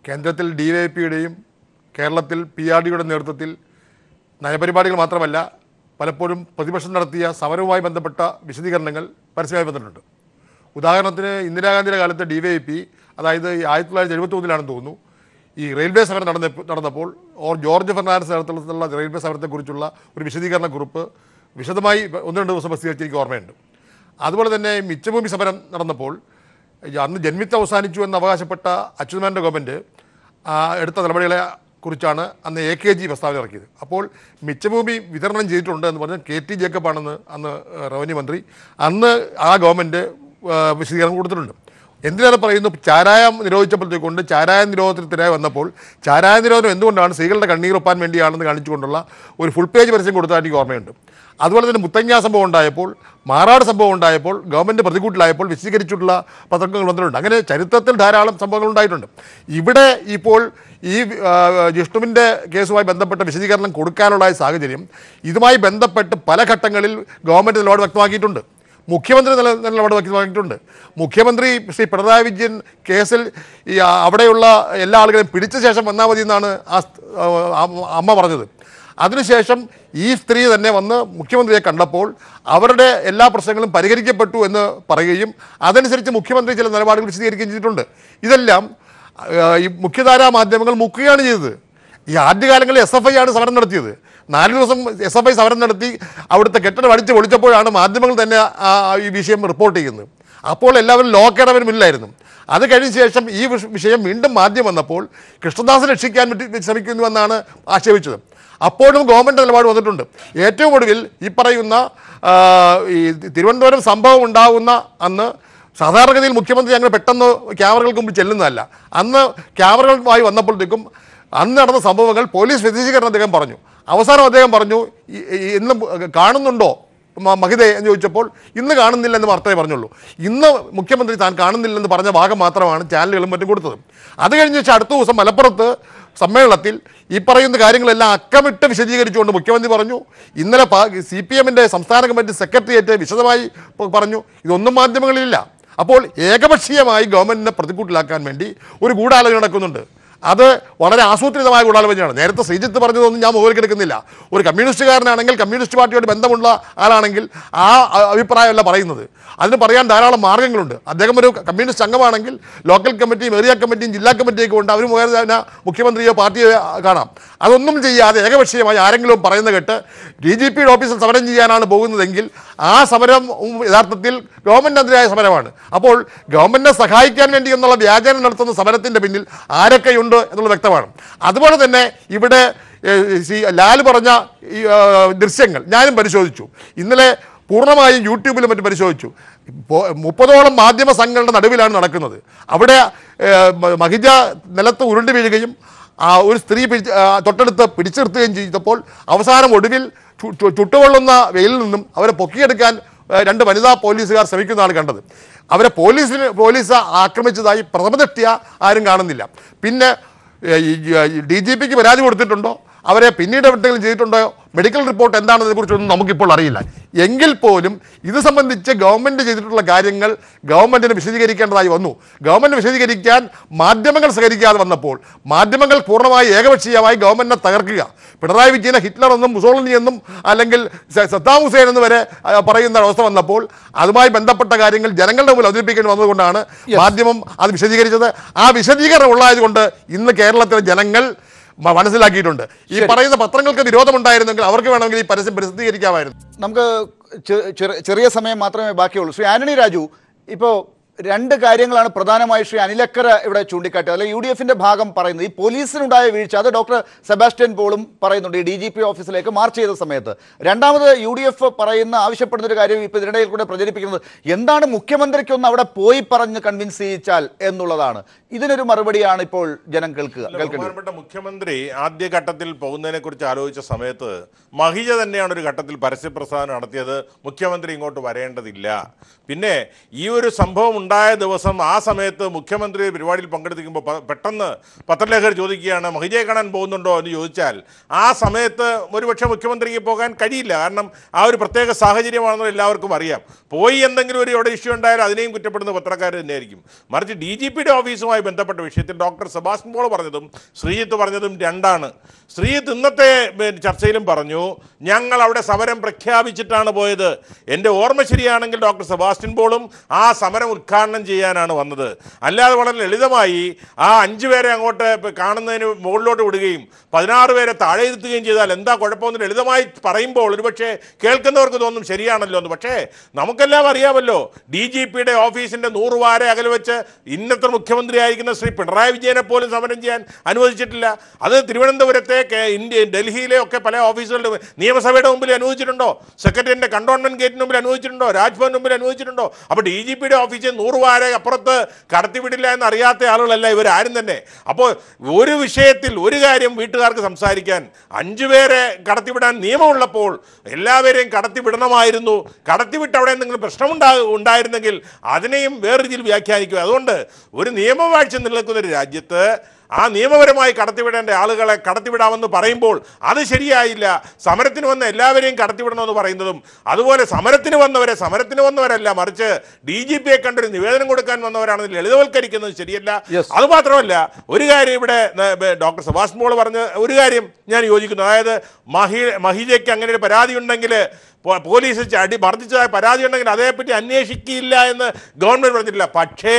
കേന്ദ്രത്തിൽ DYPയുടെയും കേരളത്തിൽ PRDയുടെ നേതൃത്വത്തിൽ നയപരിപാടികൾ മാത്രമല്ല, പലപ്പോഴും പ്രതിപക്ഷം നടത്തിയ സമരവുമായി ബന്ധപ്പെട്ട വിശദീകരണങ്ങൾ പരസ്യമായി വന്നിട്ടുണ്ട്. ഉദാഹരണത്തിന് ഇന്ദിരാഗാന്ധിയുടെ കാലത്ത് DYP, അതായത് 1971 തോന്നുന്നു, ഈ റെയിൽവേ സമരം നടന്നപ്പോൾ ജോർജ് ഫെർണാണ്ടസ് നേതൃത്വത്തിലുള്ള റെയിൽവേ സമരത്തെക്കുറിച്ചുള്ള ഒരു വിശദീകരണ കുറിപ്പ് വിശദമായി 1-2 ദിവസം പ്രസിദ്ധീകരിച്ച് എനിക്ക് ഓർമ്മയുണ്ട്. അതുപോലെ തന്നെ മിച്ചഭൂമി സമരം നടന്നപ്പോൾ അന്ന് ജന്മിത്തം അവസാനിച്ചു എന്ന് അവകാശപ്പെട്ട അച്യുതമേനോന്റെ ഗവൺമെൻറ് എടുത്ത നടപടികളെ കുറിച്ചാണ് അന്ന് AKG പ്രസ്താവന ഇറക്കിയത്. അപ്പോൾ മിച്ചഭൂമി വിതരണം ചെയ്തിട്ടുണ്ട് എന്ന് പറഞ്ഞാൽ KT ജേക്കബ് ആണെന്ന് അന്ന് റവന്യൂ മന്ത്രി, അന്ന് ആ ഗവൺമെൻറ് വിശദീകരണം കൊടുത്തിട്ടുണ്ട്. എന്തിനേറെ പറയുന്നു, ചാരായം നിരോധിച്ചപ്പോഴത്തേക്കൊണ്ട് ചാരായ നിരോധനത്തിനായി വന്നപ്പോൾ ചാരായ നിരോധനം എന്തുകൊണ്ടാണ് സ്ത്രീകളുടെ കണ്ണീരൊപ്പാൻ വേണ്ടിയാണെന്ന് കാണിച്ചുകൊണ്ടുള്ള ഒരു ഫുൾ പേജ് പരസ്യം കൊടുത്താൽ എനിക്ക് ഓർമ്മയുണ്ട്. അതുപോലെ തന്നെ മുത്തങ്ങ സംഭവം ഉണ്ടായപ്പോൾ, മാറാട് സംഭവം ഉണ്ടായപ്പോൾ, ഗവൺമെൻറ് പ്രതികൂട്ടിലായപ്പോൾ വിശദീകരിച്ചിട്ടുള്ള പത്രങ്ങൾ വന്നിട്ടുണ്ട്. അങ്ങനെ ചരിത്രത്തിൽ ധാരാളം സംഭവങ്ങൾ ഉണ്ടായിട്ടുണ്ട്. ഇവിടെ ഇപ്പോൾ ഈ ജിഷ്ണുവിൻ്റെ കേസുമായി ബന്ധപ്പെട്ട വിശദീകരണം കൊടുക്കാനുള്ള സാഹചര്യം ഇതുമായി ബന്ധപ്പെട്ട് പല ഘട്ടങ്ങളിൽ ഗവൺമെൻറ് നിലപാട് വ്യക്തമാക്കിയിട്ടുണ്ട്. മുഖ്യമന്ത്രി നിലപാട് വഹിച്ചിട്ടുണ്ട്. മുഖ്യമന്ത്രി ശ്രീ പിണറായി വിജയൻ കേസിൽ ഈ അവിടെയുള്ള എല്ലാ ആളുകളെയും പിടിച്ച ശേഷം വന്നാൽ മതി എന്നാണ് അമ്മ പറഞ്ഞത്. അതിനുശേഷം ഈ സ്ത്രീ തന്നെ വന്ന് മുഖ്യമന്ത്രിയെ കണ്ടപ്പോൾ അവരുടെ എല്ലാ പ്രശ്നങ്ങളും പരിഹരിക്കപ്പെട്ടു എന്ന് പറയുകയും അതനുസരിച്ച് മുഖ്യമന്ത്രി ചില നിലപാടുകൾ വിശദീകരിക്കുകയും ചെയ്തിട്ടുണ്ട്. ഇതെല്ലാം ഈ മുഖ്യധാരാ മാധ്യമങ്ങൾ മുക്കുകയാണ് ചെയ്തത്. ഈ ആദ്യകാലങ്ങളിൽ SFI ആണ് സമരം നടത്തിയത്. 4 ദിവസം SFI സമരം നടത്തി അവിടുത്തെ കെട്ടിടം അടിച്ച് പൊളിച്ചപ്പോഴാണ് മാധ്യമങ്ങൾ തന്നെ ഈ വിഷയം റിപ്പോർട്ട് ചെയ്യുന്നത്. അപ്പോൾ എല്ലാവരും ലോക്കേടവരും ഇല്ലായിരുന്നു. അത് കഴിഞ്ഞ ശേഷം ഈ വിഷയം വീണ്ടും മാധ്യമം വന്നപ്പോൾ കൃഷ്ണദാസ് രക്ഷിക്കാൻ ശ്രമിക്കുന്നുവെന്നാണ് ആക്ഷേപിച്ചത്. അപ്പോഴും ഗവൺമെൻറ് നിലപാട് വന്നിട്ടുണ്ട്. ഏറ്റവും ഒടുവിൽ ഈ പറയുന്ന ഈ തിരുവനന്തപുരം സംഭവം ഉണ്ടാകുന്ന അന്ന് സാധാരണഗതിയിൽ മുഖ്യമന്ത്രി ഞങ്ങൾ പെട്ടെന്ന് ക്യാമറകൾക്ക് മുമ്പ് ചെല്ലുന്നതല്ല. അന്ന് ക്യാമറകളുമായി വന്നപ്പോഴത്തേക്കും അന്ന് നടന്ന സംഭവങ്ങൾ പോലീസ് വിശദീകരണം അദ്ദേഹം പറഞ്ഞു. അവസാനം അദ്ദേഹം പറഞ്ഞു, ഇന്ന് കാണുന്നുണ്ടോ മഹിതയെ എന്ന് ചോദിച്ചപ്പോൾ ഇന്ന് കാണുന്നില്ലെന്ന് വാർത്തയെ പറഞ്ഞുള്ളൂ. ഇന്ന് മുഖ്യമന്ത്രി താൻ കാണുന്നില്ലെന്ന് പറഞ്ഞ ഭാഗം മാത്രമാണ് ചാനലുകളും മറ്റും കൊടുത്തത്. അത് കഴിഞ്ഞ ശേഷം അടുത്ത ദിവസം മലപ്പുറത്ത് സമ്മേളനത്തിൽ ഈ പറയുന്ന കാര്യങ്ങളെല്ലാം അക്കമിട്ട് വിശദീകരിച്ചുകൊണ്ട് മുഖ്യമന്ത്രി പറഞ്ഞു. ഇന്നലെ CPMന്റെ സംസ്ഥാന കമ്മിറ്റി സെക്രട്ടേറിയറ്റ് വിശദമായി പറഞ്ഞു. ഇതൊന്നും മാധ്യമങ്ങളിലില്ല. അപ്പോൾ ഏകപക്ഷീയമായി ഗവൺമെൻറ്റിനെ പ്രതിക്കൂട്ടിലാക്കാൻ വേണ്ടി ഒരു ഗൂഢാലോചന നടക്കുന്നുണ്ട്. അത് വളരെ ആസൂത്രിതമായ ഗൂഢാലോചനയാണ്. നേരത്തെ ശ്രീജിത്ത് പറഞ്ഞതൊന്നും ഞാൻ മുകളിലെടുക്കുന്നില്ല. ഒരു കമ്മ്യൂണിസ്റ്റുകാരനാണെങ്കിൽ, കമ്മ്യൂണിസ്റ്റ് പാർട്ടിയോട് ബന്ധമുള്ള ആളാണെങ്കിൽ ആ അഭിപ്രായമല്ല പറയുന്നത്. അതിന് പറയാൻ ധാരാളം മാർഗ്ഗങ്ങളുണ്ട്. അദ്ദേഹം ഒരു കമ്മ്യൂണിസ്റ്റ് അംഗമാണെങ്കിൽ ലോക്കൽ കമ്മിറ്റിയും ഏരിയ കമ്മിറ്റിയും ജില്ലാ കമ്മിറ്റിയൊക്കെ ഉണ്ട്. അവർ മുഖേന മുഖ്യമന്ത്രിയോ പാർട്ടിയോ കാണാം. അതൊന്നും ചെയ്യാതെ ഏകപക്ഷീയമായി ആരെങ്കിലും പറയുന്ന കേട്ട് DGPയുടെ ഓഫീസിൽ സമരം ചെയ്യാനാണ് പോകുന്നതെങ്കിൽ ആ സമരം യഥാർത്ഥത്തിൽ ഗവൺമെൻറ്റിനെതിരായ സമരമാണ്. അപ്പോൾ ഗവൺമെൻറ്റിനെ സഹായിക്കാൻ വേണ്ടി എന്നുള്ള വ്യാജേന നടത്തുന്ന സമരത്തിൻ്റെ പിന്നിൽ ആരൊക്കെയുണ്ട് എന്നുള്ളത് വ്യക്തമാണ്. അതുപോലെ തന്നെ ഇവിടെ ലാൽ പറഞ്ഞ ഈ ദൃശ്യങ്ങൾ ഞാനും പരിശോധിച്ചു. ഇന്നലെ പൂർണ്ണമായും യൂട്യൂബിലും മറ്റും പരിശോധിച്ചു. 30ഓളം മാധ്യമ സംഘങ്ങളുടെ നടുവിലാണ് നടക്കുന്നത്. അവിടെ മഹിജ നിലത്ത് ഉരുണ്ടു വീഴുകയും ഒരു സ്ത്രീ തൊട്ടടുത്ത് പിടിച്ചു നിർത്തുകയും ചെയ്തപ്പോൾ അവസാനം ഒടുവിൽ ചുട്ടുകൊള്ളുന്ന വെയിലിൽ നിന്നും അവരെ പൊക്കിയെടുക്കാൻ 2 വനിതാ പോലീസുകാർ ശ്രമിക്കുന്നതാണ് കണ്ടത്. അവരെ പോലീസ് ആക്രമിച്ചതായി പ്രഥമദൃഷ്ട്യാ ആരും കാണുന്നില്ല. പിന്നെ DGPക്ക് പരാതി കൊടുത്തിട്ടുണ്ടോ, അവരെ പിന്നീട് എന്തെങ്കിലും ചെയ്തിട്ടുണ്ടോ, മെഡിക്കൽ റിപ്പോർട്ട് എന്താണെന്നതിനെ കുറിച്ചൊന്നും നമുക്കിപ്പോൾ അറിയില്ല. എങ്കിൽ പോലും ഇത് സംബന്ധിച്ച് ഗവൺമെൻറ് ചെയ്തിട്ടുള്ള കാര്യങ്ങൾ ഗവൺമെൻറ്റിന് വിശദീകരിക്കേണ്ടതായി വന്നു. ഗവൺമെൻറ് വിശദീകരിക്കാൻ മാധ്യമങ്ങൾ സഹകരിക്കാതെ വന്നപ്പോൾ മാധ്യമങ്ങൾ പൂർണ്ണമായി ഏകപക്ഷീയമായി ഗവൺമെൻറ്റിനെ തകർക്കുക, പിണറായി വിജയനെ ഹിറ്റ്ലർ എന്നും മുസോളിനി എന്നും അല്ലെങ്കിൽ സദ്ദാം ഹുസൈൻ എന്ന് വരെ പറയുന്ന അവസ്ഥ വന്നപ്പോൾ അതുമായി ബന്ധപ്പെട്ട കാര്യങ്ങൾ ജനങ്ങളുടെ മുമ്പിൽ അവതരിപ്പിക്കേണ്ടി വന്നതുകൊണ്ടാണ് മാധ്യമം അത് വിശദീകരിച്ചത്. ആ വിശദീകരണം ഉള്ളതുകൊണ്ട് ഇന്ന് കേരളത്തിലെ ജനങ്ങൾ മനസ്സിലാക്കിയിട്ടുണ്ട്. ഈ പറയുന്ന പത്രങ്ങൾക്ക് വിരോധമുണ്ടായിരുന്നെങ്കിൽ അവർക്ക് വേണമെങ്കിൽ ഈ പരസ്യം പ്രസിദ്ധീകരിക്കാമായിരുന്നു. നമുക്ക് ചെറിയ സമയം മാത്രമേ ബാക്കിയുള്ളൂ. ശ്രീ ആന്റണി രാജു, ഇപ്പോൾ 2 കാര്യങ്ങളാണ് പ്രധാനമായി ശ്രീ അനിലക്കര ഇവിടെ ചൂണ്ടിക്കാട്ടിയത്, അല്ലെങ്കിൽ UDFന്റെ ഭാഗം പറയുന്നത്. ഈ പോലീസിനുണ്ടായ വീഴ്ച, അത് ഡോക്ടർ സെബാസ്റ്റ്യൻ പോളും പറയുന്നുണ്ട് ഈ DGP ഓഫീസിലേക്ക് മാർച്ച് ചെയ്ത സമയത്ത്. രണ്ടാമത് UDF പറയുന്ന ആവശ്യപ്പെടുന്ന ഒരു കാര്യം ഇപ്പോൾ ഇതിനിടയിൽ കൂടെ പ്രചരിപ്പിക്കുന്നത് എന്താണ്, മുഖ്യമന്ത്രിക്കൊന്ന് അവിടെ പോയി പറഞ്ഞ് കൺവിൻസ് ചെയ്യിച്ചാൽ എന്നുള്ളതാണ്. ഇതിനൊരു മറുപടിയാണ് ഇപ്പോൾ ജനം കേൾക്കേണ്ടത്. മുഖ്യമന്ത്രി ആദ്യഘട്ടത്തിൽ പോകുന്നതിനെ കുറിച്ച് ആലോചിച്ച സമയത്ത് മഹിജ തന്നെയാണ് ഒരു ഘട്ടത്തിൽ പരസ്യപ്രസ്താവന നടത്തിയത്, മുഖ്യമന്ത്രി ഇങ്ങോട്ട് വരേണ്ടതില്ല. പിന്നെ ഈ ഒരു സംഭവം ഉണ്ടായ ദിവസം ആ സമയത്ത് മുഖ്യമന്ത്രി പരിപാടിയിൽ പങ്കെടുക്കുമ്പോൾ പെട്ടെന്ന് പത്രലേഖകർ ചോദിക്കുകയാണ് മഹിജയെ കാണാൻ പോകുന്നുണ്ടോ എന്ന് ചോദിച്ചാൽ ആ സമയത്ത് ഒരുപക്ഷെ മുഖ്യമന്ത്രിക്ക് പോകാൻ കഴിയില്ല. കാരണം ആ ഒരു പ്രത്യേക സാഹചര്യമാണെന്ന് എല്ലാവർക്കും അറിയാം. പോയി എന്തെങ്കിലും ഒരു ഇവിടെ ഇഷ്യൂ ഉണ്ടായാലും അതിനെയും കുറ്റപ്പെടുന്ന പത്രക്കാർ തന്നെയായിരിക്കും. മറിച്ച് DGPയുടെ ഓഫീസുമായി ബന്ധപ്പെട്ട വിഷയത്തിൽ ഡോക്ടർ സെബാസ്റ്റ്യൻ പോൾ പറഞ്ഞതും ശ്രീജിത്ത് പറഞ്ഞതും രണ്ടാണ്. ശ്രീജിത്ത് ഇന്നത്തെ ചർച്ചയിലും പറഞ്ഞു ഞങ്ങൾ അവിടെ സമരം പ്രഖ്യാപിച്ചിട്ടാണ് പോയത്. എൻ്റെ ഓർമ്മ ശരിയാണെങ്കിൽ ഡോക്ടർ സെബാസ്റ്റ്യൻ പോളും ആ സമരം ഉദ്ഘാടനം ചെയ്യാനാണ് വന്നത്. അല്ലാതെ വളരെ ലളിതമായി ആ 5 പേരെ അങ്ങോട്ട് കാണുന്നതിന് മുകളിലോട്ട് വിടുകയും 16 പേരെ താഴെ ഇരുത്തുകയും ചെയ്താൽ എന്താ കുഴപ്പമെന്ന് ലളിതമായി പറയുമ്പോൾ ഒരുപക്ഷെ കേൾക്കുന്നവർക്ക് തോന്നും ശരിയാണല്ലോ എന്ന്. പക്ഷേ നമുക്കെല്ലാം അറിയാമല്ലോ, DGPയുടെ ഓഫീസിൻ്റെ 100 വാര അകലെ വെച്ച് ഇന്നത്തെ മുഖ്യമന്ത്രി ആയിരിക്കുന്ന ശ്രീ പിണറായി വിജയനെ പോലും സമരം ചെയ്യാൻ അനുവദിച്ചിട്ടില്ല. അത് തിരുവനന്തപുരത്തെ ഡൽഹിയിലെ ഒക്കെ പല ഓഫീസുകളുടെ നിയമസഭയുടെ മുമ്പിൽ അനുവദിച്ചിട്ടുണ്ടോ, സെക്രട്ടറിയേറ്റിൻ്റെ കണ്ടോൺമെന്റ് ഗേറ്റിന് മുമ്പിൽ അനുവദിച്ചിട്ടുണ്ടോ, രാജ്ഭവന് മുമ്പിൽ അനുവദിച്ചിട്ടുണ്ടോ? അപ്പോൾ DGPയുടെ ഓഫീസിൽ 100 വാര അപ്പുറത്ത് കടത്തിവിടില്ല എന്ന് അറിയാത്ത ആളുകളല്ല ഇവരാരും തന്നെ. അപ്പോൾ ഒരു വിഷയത്തിൽ ഒരു കാര്യം വീട്ടുകാർക്ക് സംസാരിക്കാൻ 5 പേരെ കടത്തിവിടാൻ നിയമമുള്ളപ്പോൾ എല്ലാവരെയും കടത്തിവിടണമായിരുന്നു. കടത്തിവിട്ട് അവിടെ എന്തെങ്കിലും പ്രശ്നം ഉണ്ടായിരുന്നെങ്കിൽ അതിനെയും വേറെ രീതിയിൽ വ്യാഖ്യാനിക്കുക. അതുകൊണ്ട് ഒരു നിയമവാഴ്ച നിലനിൽക്കുന്ന ഒരു രാജ്യത്ത് ആ നിയമപരമായി കടത്തിവിടേണ്ട ആളുകളെ കടത്തിവിടാമെന്ന് പറയുമ്പോൾ അത് ശരിയായില്ല. സമരത്തിന് വന്ന എല്ലാവരെയും കടത്തിവിടണമെന്ന് പറയുന്നതും അതുപോലെ സമരത്തിന് വന്നവരല്ല, മറിച്ച് DGPയെ കണ്ടൊരു നിവേദനം കൊടുക്കാൻ വന്നവരാണെന്ന് ലളിതവൽക്കരിക്കുന്നത് ശരിയല്ല. അതുമാത്രമല്ല, ഒരു കാര്യം ഇവിടെ ഡോക്ടർ സെബാസ്റ്റ്യൻ പോൾ പറഞ്ഞ ഒരു കാര്യം ഞാൻ യോജിക്കുന്നു. അതായത് മഹിജയ്ക്ക് അങ്ങനെ ഒരു പരാതി ഉണ്ടെങ്കിൽ, പോലീസ് മർദ്ദിച്ചതായ പരാതി ഉണ്ടെങ്കിൽ അതേപ്പറ്റി അന്വേഷിക്കില്ല എന്ന് ഗവൺമെൻറ് പറഞ്ഞിട്ടില്ല. പക്ഷേ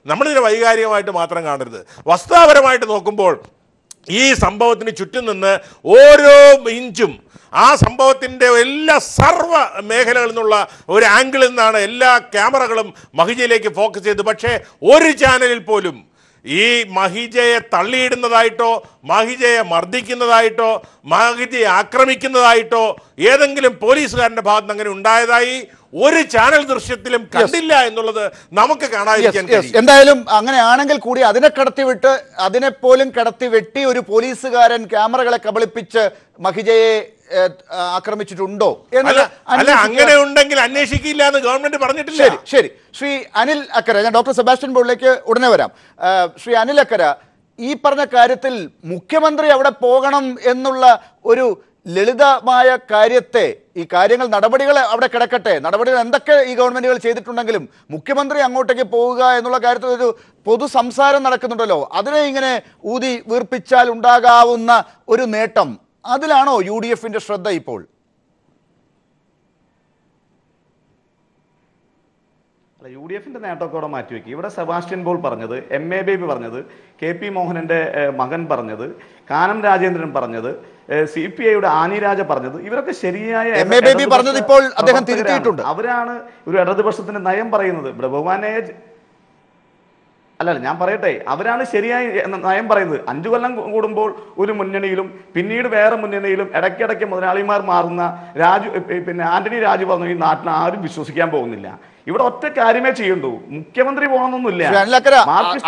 നമ്മളിതിനെ വൈകാരികമായിട്ട് മാത്രം കാണരുത്. വസ്തുതാപരമായിട്ട് നോക്കുമ്പോൾ ഈ സംഭവത്തിന് ചുറ്റും നിന്ന് ഓരോ ഇഞ്ചും ആ സംഭവത്തിൻ്റെ എല്ലാ സർവ്വ മേഖലകളിൽ നിന്നുള്ള ഒരു ആംഗിളിൽ നിന്നാണ് എല്ലാ ക്യാമറകളും മഹിജയിലേക്ക് ഫോക്കസ് ചെയ്ത്. പക്ഷേ ഒരു ചാനലിൽ പോലും ഈ മഹിജയെ തള്ളിയിടുന്നതായിട്ടോ മഹിജയെ മർദ്ദിക്കുന്നതായിട്ടോ മഹിജയെ ആക്രമിക്കുന്നതായിട്ടോ ഏതെങ്കിലും പോലീസുകാരൻ്റെ ഭാഗത്ത് അങ്ങനെ ഉണ്ടായതായി ഒരു ചാനൽ ദൃശ്യത്തിലും കണ്ടില്ല എന്നുള്ളത് നമുക്ക് കാണാതിരിക്കാൻ കഴിയും. എന്തായാലും അങ്ങനെയാണെങ്കിൽ കൂടി അതിനെ കടത്തിവിട്ട് അതിനെപ്പോലും കടത്തിവെട്ടി ഒരു പോലീസുകാരൻ ക്യാമറകളെ കബളിപ്പിച്ച് മഹിജയെ ആക്രമിച്ചിട്ടുണ്ടോ അല്ല, അങ്ങനെ ഉണ്ടെങ്കിൽ അന്വേഷിക്കില്ല എന്ന് ഗവൺമെന്റ് പറഞ്ഞിട്ടില്ല. ശരി. ശ്രീ അനിൽ അക്കര, ഞാൻ ഡോക്ടർ സെബാസ്റ്റ്യൻ പോളിലേക്ക് ഉടനെ വരാം. ശ്രീ അനിൽ അക്കര, ഈ പറഞ്ഞ കാര്യത്തിൽ മുഖ്യമന്ത്രി അവിടെ പോകണം എന്നുള്ള ഒരു ലളിതമായ കാര്യത്തെ, ഈ കാര്യങ്ങൾ നടപടികൾ അവിടെ കിടക്കട്ടെ, നടപടികൾ എന്തൊക്കെ ഈ ഗവൺമെന്റുകൾ ചെയ്തിട്ടുണ്ടെങ്കിലും മുഖ്യമന്ത്രി അങ്ങോട്ടേക്ക് പോവുക എന്നുള്ള കാര്യത്തിൽ ഒരു പൊതു സംസാരം നടക്കുന്നുണ്ടല്ലോ, അതിനെ ഇങ്ങനെ ഊതി വീർപ്പിച്ചാൽ ഉണ്ടാകാവുന്ന ഒരു നേട്ടം, അതിലാണോ UDFന്റെ ശ്രദ്ധ ഇപ്പോൾ? UDFന്റെ നേട്ടമൊക്കെ അവിടെ മാറ്റിവെക്കും. ഇവിടെ സെബാസ്റ്റ്യൻ പോൾ പറഞ്ഞത്, MA ബേബി പറഞ്ഞത്, KP മോഹനന്റെ മകൻ പറഞ്ഞത്, കാനം രാജേന്ദ്രൻ പറഞ്ഞത്, CPIയുടെ ആനി രാജ പറഞ്ഞത്, ഇവരൊക്കെ ശരിയായ MA ബേബി പറഞ്ഞത് ഇപ്പോൾ അദ്ദേഹം തിരുത്തിയിട്ടുണ്ട്. അവരാണ് ഒരു ഇടതുപക്ഷത്തിന്റെ നയം പറയുന്നത്. ഇവിടെ ബഹുമാനെ അല്ലല്ല, ഞാൻ പറയട്ടെ, അവരാണ് ശരിയായി നയം പറയുന്നത്. 5 കൊല്ലം കൂടുമ്പോൾ ഒരു മുന്നണിയിലും പിന്നീട് വേറെ മുന്നണിയിലും ഇടയ്ക്കിടയ്ക്ക് മുതലാളിമാർ മാറുന്ന ആന്റണി രാജു പറഞ്ഞു ഈ നാട്ടിൽ ആരും വിശ്വസിക്കാൻ പോകുന്നില്ല. ഇവിടെ ഒറ്റ കാര്യമേ ചെയ്യണ്ടൂ, മുഖ്യമന്ത്രി പോകണമെന്നില്ല.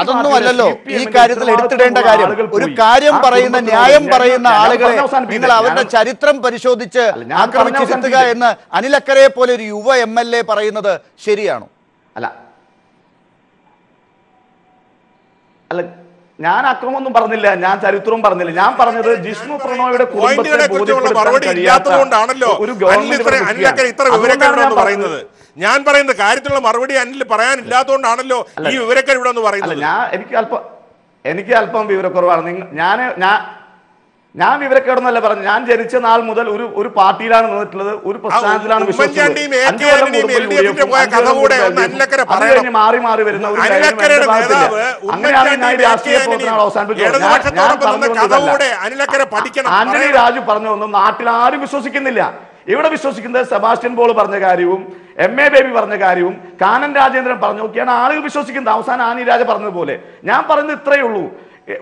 അതൊന്നും അല്ലല്ലോ ഈ കാര്യത്തിൽ എടുത്തിടേണ്ട കാര്യം. ഒരു കാര്യം പറയുന്ന, ന്യായം പറയുന്ന ആളുകളെ നിങ്ങൾ അവരുടെ ചരിത്രം പരിശോധിച്ച് ആക്രമിച്ചിരുത്തുക എന്ന് അനിൽ അക്കരയെ പോലെ ഒരു യുവ MLA പറയുന്നത് ശരിയാണോ? അല്ല, ഞാൻ അക്രമമൊന്നും പറഞ്ഞില്ല, ഞാൻ ചരിത്രവും പറഞ്ഞില്ല. ഞാൻ പറഞ്ഞത് ജിഷ്ണു പ്രണോയുടെ പറയുന്നത്, ഞാൻ പറയുന്ന കാര്യത്തിലുള്ള മറുപടി അനിൽ പറയാനില്ലാത്തതുകൊണ്ടാണല്ലോ ഈ വിവരക്കാർ ഇവിടെ ഒന്ന് പറയുന്നത്. എനിക്ക് അല്പം വിവരക്കുറവാണ്. ഞാൻ വിവരക്കേടൊന്നല്ല പറഞ്ഞു. ഞാൻ ജനിച്ച നാൾ മുതൽ ഒരു പാർട്ടിയിലാണ് നിന്നിട്ടുള്ളത്, ഒരു പ്രസ്ഥാനത്തിലാണ് വിശ്വസിച്ചത്. മാറി മാറി വരുന്ന ഒരു അങ്ങനെയാണ് ഞാൻ രാഷ്ട്രീയ പ്രവർത്തനങ്ങൾ അവസാനിപ്പിച്ചത്. ആന്റണി രാജു പറഞ്ഞതൊന്നും നാട്ടിൽ ആരും വിശ്വസിക്കുന്നില്ല. ഇവിടെ വിശ്വസിക്കുന്നത് സെബാസ്റ്റ്യൻ പോൾ പറഞ്ഞ കാര്യവും MA ബേബി പറഞ്ഞ കാര്യവും കാനൻ രാജേന്ദ്രൻ പറഞ്ഞു നോക്കിയാണ് ആളുകൾ വിശ്വസിക്കുന്നത്. അവസാനം ആനി രാജ പറഞ്ഞതുപോലെ ഞാൻ പറയുന്നത് ഇത്രയേ ഉള്ളൂ.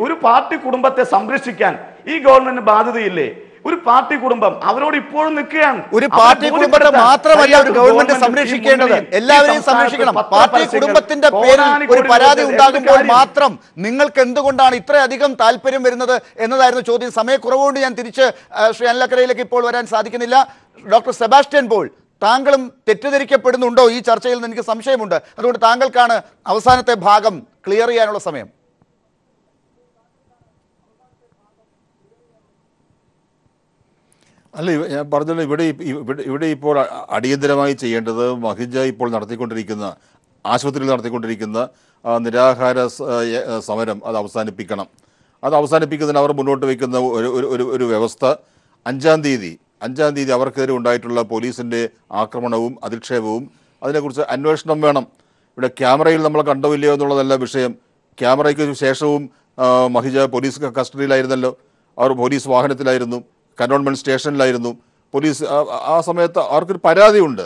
ഒരു പാർട്ടി കുടുംബത്തെ സംരക്ഷിക്കാൻ ഈ ഗവൺമെന്റ് ബാധ്യതയില്ലേ? ഒരു പാർട്ടി കുടുംബം അവരോട് ഇപ്പോഴും നിൽക്കുകയാണ്. ഒരു പാർട്ടി കുടുംബത്തെ മാത്രമല്ല ഒരു ഗവൺമെന്റ് സംരക്ഷിക്കേണ്ടത്, എല്ലാവരെയും സംരക്ഷിക്കണം. പാർട്ടി കുടുംബത്തിന്റെ പേരിൽ ഒരു പരാതി ഉണ്ടാകുമ്പോൾ മാത്രം നിങ്ങൾക്ക് എന്തുകൊണ്ടാണ് ഇത്രയധികം താല്പര്യം വരുന്നത് എന്നതായിരുന്നു ചോദ്യം. സമയക്കുറവുകൊണ്ട് ഞാൻ തിരിച്ച് ശ്രീ അനിൽ അക്കരയിലേക്ക് ഇപ്പോൾ വരാൻ സാധിക്കുന്നില്ല. ഡോക്ടർ സെബാസ്റ്റ്യൻ പോൾ, താങ്കളും തെറ്റിദ്ധരിക്കപ്പെടുന്നുണ്ടോ ഈ ചർച്ചയിൽ നിന്ന് എനിക്ക് സംശയമുണ്ട്. അതുകൊണ്ട് താങ്കൾക്കാണ് അവസാനത്തെ ഭാഗം ക്ലിയർ ചെയ്യാനുള്ള സമയം. അല്ല, ഞാൻ പറഞ്ഞല്ലോ, ഇവിടെ ഇപ്പോൾ അടിയന്തരമായി ചെയ്യേണ്ടത് മഹിജ ഇപ്പോൾ ആശുപത്രിയിൽ നടത്തിക്കൊണ്ടിരിക്കുന്ന നിരാഹാര സമരം അത് അവസാനിപ്പിക്കണം. അത് അവസാനിപ്പിക്കുന്നതിന് അവർ മുന്നോട്ട് വയ്ക്കുന്ന ഒരു വ്യവസ്ഥ 5-ാം തീയതി അവർക്കെതിരെ ഉണ്ടായിട്ടുള്ള പോലീസിൻ്റെ ആക്രമണവും അധിക്ഷേപവും അതിനെക്കുറിച്ച് അന്വേഷണം വേണം. ഇവിടെ ക്യാമറയിൽ നമ്മൾ കണ്ടോ ഇല്ലയോ എന്നുള്ളതല്ല വിഷയം. ക്യാമറയ്ക്ക് ശേഷവും മഹിജ പോലീസ് കസ്റ്റഡിയിലായിരുന്നല്ലോ. അവർ പോലീസ് വാഹനത്തിലായിരുന്നു, കന്റോൺമെൻറ്റ് സ്റ്റേഷനിലായിരുന്നു. പോലീസ് ആ സമയത്ത് അവർക്കൊരു പരാതിയുണ്ട്.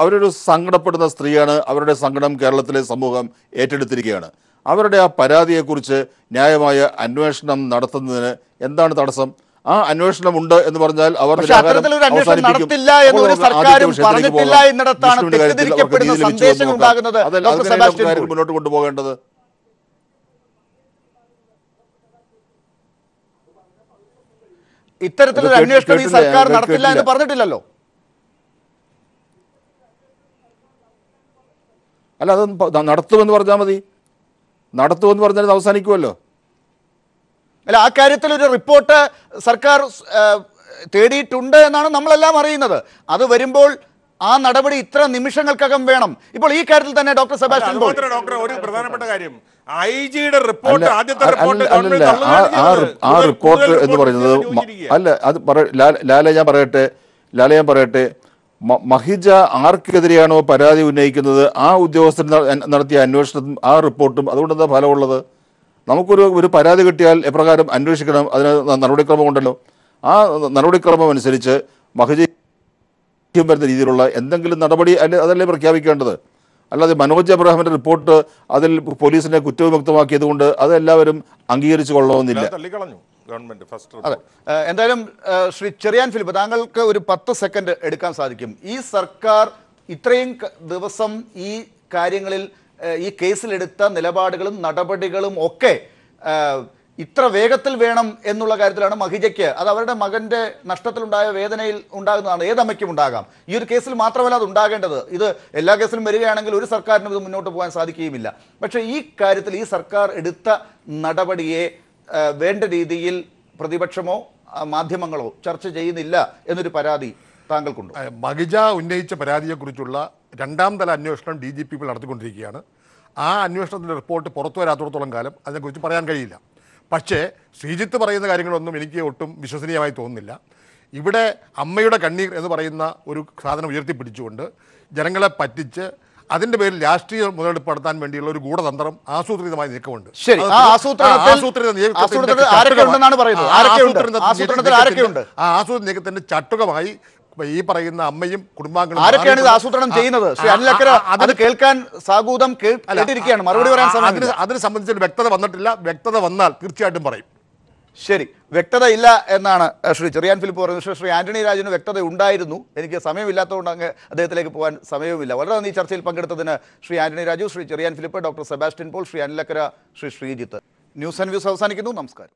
അവരൊരു സങ്കടപ്പെടുന്ന സ്ത്രീയാണ്. അവരുടെ സങ്കടം കേരളത്തിലെ സമൂഹം ഏറ്റെടുത്തിരിക്കുകയാണ്. അവരുടെ ആ പരാതിയെക്കുറിച്ച് ന്യായമായ അന്വേഷണം നടത്തുന്നതിന് എന്താണ് തടസ്സം? ആ അന്വേഷണം ഉണ്ട് എന്ന് പറഞ്ഞാൽ അവർ മുന്നോട്ട് കൊണ്ടുപോകേണ്ടത്. ഇത്തരത്തിലൊരു അന്വേഷണം ഈ സർക്കാർ നടത്തില്ല എന്ന് പറഞ്ഞിട്ടില്ലല്ലോ. അല്ല, അത് നടത്തുമെന്ന് പറഞ്ഞാൽ മതി. നടത്തുമെന്ന് പറഞ്ഞാൽ അത് അവസാനിക്കുമല്ലോ. അല്ല, ആ കാര്യത്തിൽ ഒരു റിപ്പോർട്ട് സർക്കാർ തേടിയിട്ടുണ്ട് എന്നാണ് നമ്മളെല്ലാം അറിയുന്നത്. അത് വരുമ്പോൾ ആ നടപടി ഇത്ര നിമിഷങ്ങൾക്കകം വേണം. ഇപ്പോൾ ഈ കാര്യത്തിൽ തന്നെ ഡോക്ടർ സെബാസ്റ്റ്യൻ പോൾ ഡോക്ടർ ഒരു പ്രധാനപ്പെട്ട കാര്യം, ഐജിയുടെ റിപ്പോർട്ട്, ആദ്യത്തെ ആ റിപ്പോർട്ട് എന്ന് പറയുന്നത് അല്ല, അത് ലാലെ ഞാൻ പറയട്ടെ, മഹിജ ആർക്കെതിരെയാണോ പരാതി ഉന്നയിക്കുന്നത് ആ ഉദ്യോഗസ്ഥർ നടത്തിയ അന്വേഷണവും ആ റിപ്പോർട്ടും അതുകൊണ്ട് എന്താ ഫലമുള്ളത്? നമുക്കൊരു പരാതി കിട്ടിയാൽ എപ്രകാരം അന്വേഷിക്കണം, അതിന് നടപടിക്രമം ഉണ്ടല്ലോ. ആ നടപടിക്രമം അനുസരിച്ച് മഹിജ വരുന്ന രീതിയിലുള്ള എന്തെങ്കിലും നടപടി അതല്ലേ പ്രഖ്യാപിക്കേണ്ടത്. അല്ലാതെ മനോജ് അബ്രഹാമിന്റെ റിപ്പോർട്ട് അതിൽ പോലീസിനെ കുറ്റവിമുക്തമാക്കിയത് കൊണ്ട് അതെല്ലാവരും അംഗീകരിച്ചു കൊള്ളണമെന്നില്ല. അതെ, എന്തായാലും ശ്രീ ചെറിയാൻ ഫിലിപ്പ്, താങ്കൾക്ക് ഒരു 10 സെക്കൻഡ് എടുക്കാൻ സാധിക്കും. ഈ സർക്കാർ ഇത്രയും ദിവസം ഈ കാര്യങ്ങളിൽ ഈ കേസിലെടുത്ത നിലപാടുകളും നടപടികളും ഒക്കെ ഇത്ര വേഗത്തിൽ വേണം എന്നുള്ള കാര്യത്തിലാണ് മഹിജയ്ക്ക്, അത് അവരുടെ മകന്റെ നഷ്ടത്തിലുണ്ടായ വേദനയിൽ ഉണ്ടാകുന്നതാണ്. ഏതമ്മയ്ക്കും ഉണ്ടാകാം. ഈ ഒരു കേസിൽ മാത്രമല്ല അത് ഉണ്ടാകേണ്ടത്. ഇത് എല്ലാ കേസിലും വരികയാണെങ്കിൽ ഒരു സർക്കാരിനും ഇത് മുന്നോട്ട് പോകാൻ സാധിക്കുകയുമില്ല. പക്ഷേ ഈ കാര്യത്തിൽ ഈ സർക്കാർ എടുത്ത നടപടിയെ വേണ്ട രീതിയിൽ പ്രതിപക്ഷമോ മാധ്യമങ്ങളോ ചർച്ച ചെയ്യുന്നില്ല എന്നൊരു പരാതി താങ്കൾക്കുണ്ട്. മഹിജ ഉന്നയിച്ച പരാതിയെക്കുറിച്ചുള്ള 2ാം തല അന്വേഷണം DGP നടത്തിക്കൊണ്ടിരിക്കുകയാണ്. ആ അന്വേഷണത്തിൻ്റെ റിപ്പോർട്ട് പുറത്തു വരാത്തിടത്തോളം കാലം അതിനെക്കുറിച്ച് പറയാൻ കഴിയില്ല. പക്ഷേ ശ്രീജിത്ത് പറയുന്ന കാര്യങ്ങളൊന്നും എനിക്ക് ഒട്ടും വിശ്വസനീയമായി തോന്നുന്നില്ല. ഇവിടെ അമ്മയുടെ കണ്ണീർ എന്ന് പറയുന്ന ഒരു സാധനം ഉയർത്തിപ്പിടിച്ചുകൊണ്ട് ജനങ്ങളെ പറ്റിച്ച് അതിന്റെ പേരിൽ രാഷ്ട്രീയ മുതലെടുപ്പ് നടത്താൻ വേണ്ടിയുള്ള ഒരു ഗൂഢതന്ത്രം ആസൂത്രിതമായി നീക്കമുണ്ട്. ആ ആസൂത്രണ നീക്കത്തിന്റെ ചട്ടുകമായി ഈ പറയുന്ന അമ്മയും കുടുംബാംഗങ്ങളും ആരൊക്കെയാണ് ഇത് ആസൂത്രണം ചെയ്യുന്നത്? അത് കേൾക്കാൻ സാഗൂതം കേട്ടിരിക്കുകയാണ്, മറുപടി പറയാൻ സമയം. അതിനെ സംബന്ധിച്ച് വ്യക്തത വന്നിട്ടില്ല. വ്യക്തത വന്നാൽ തീർച്ചയായിട്ടും പറയും. ശരി, വ്യക്തത ഇല്ല എന്നാണ് ശ്രീ ചെറിയാൻ ഫിലിപ്പ് പറയുന്നത്. ശ്രീ ആന്റണി രാജുവിന് വ്യക്തത ഉണ്ടായിരുന്നു. എനിക്ക് സമയമില്ലാത്തതുകൊണ്ട് അങ്ങ് അദ്ദേഹത്തിലേക്ക് പോകാൻ സമയവുമില്ല. വളരെ നന്ദി ചർച്ചയിൽ പങ്കെടുത്തതിന് Shri Antony Raju, Shri Cherian Philip, doctor Sebastian Paul, Shri Anilakkara, Shri Sreejith. News and views അവസാനിക്കുന്നു. നമസ്കാരം.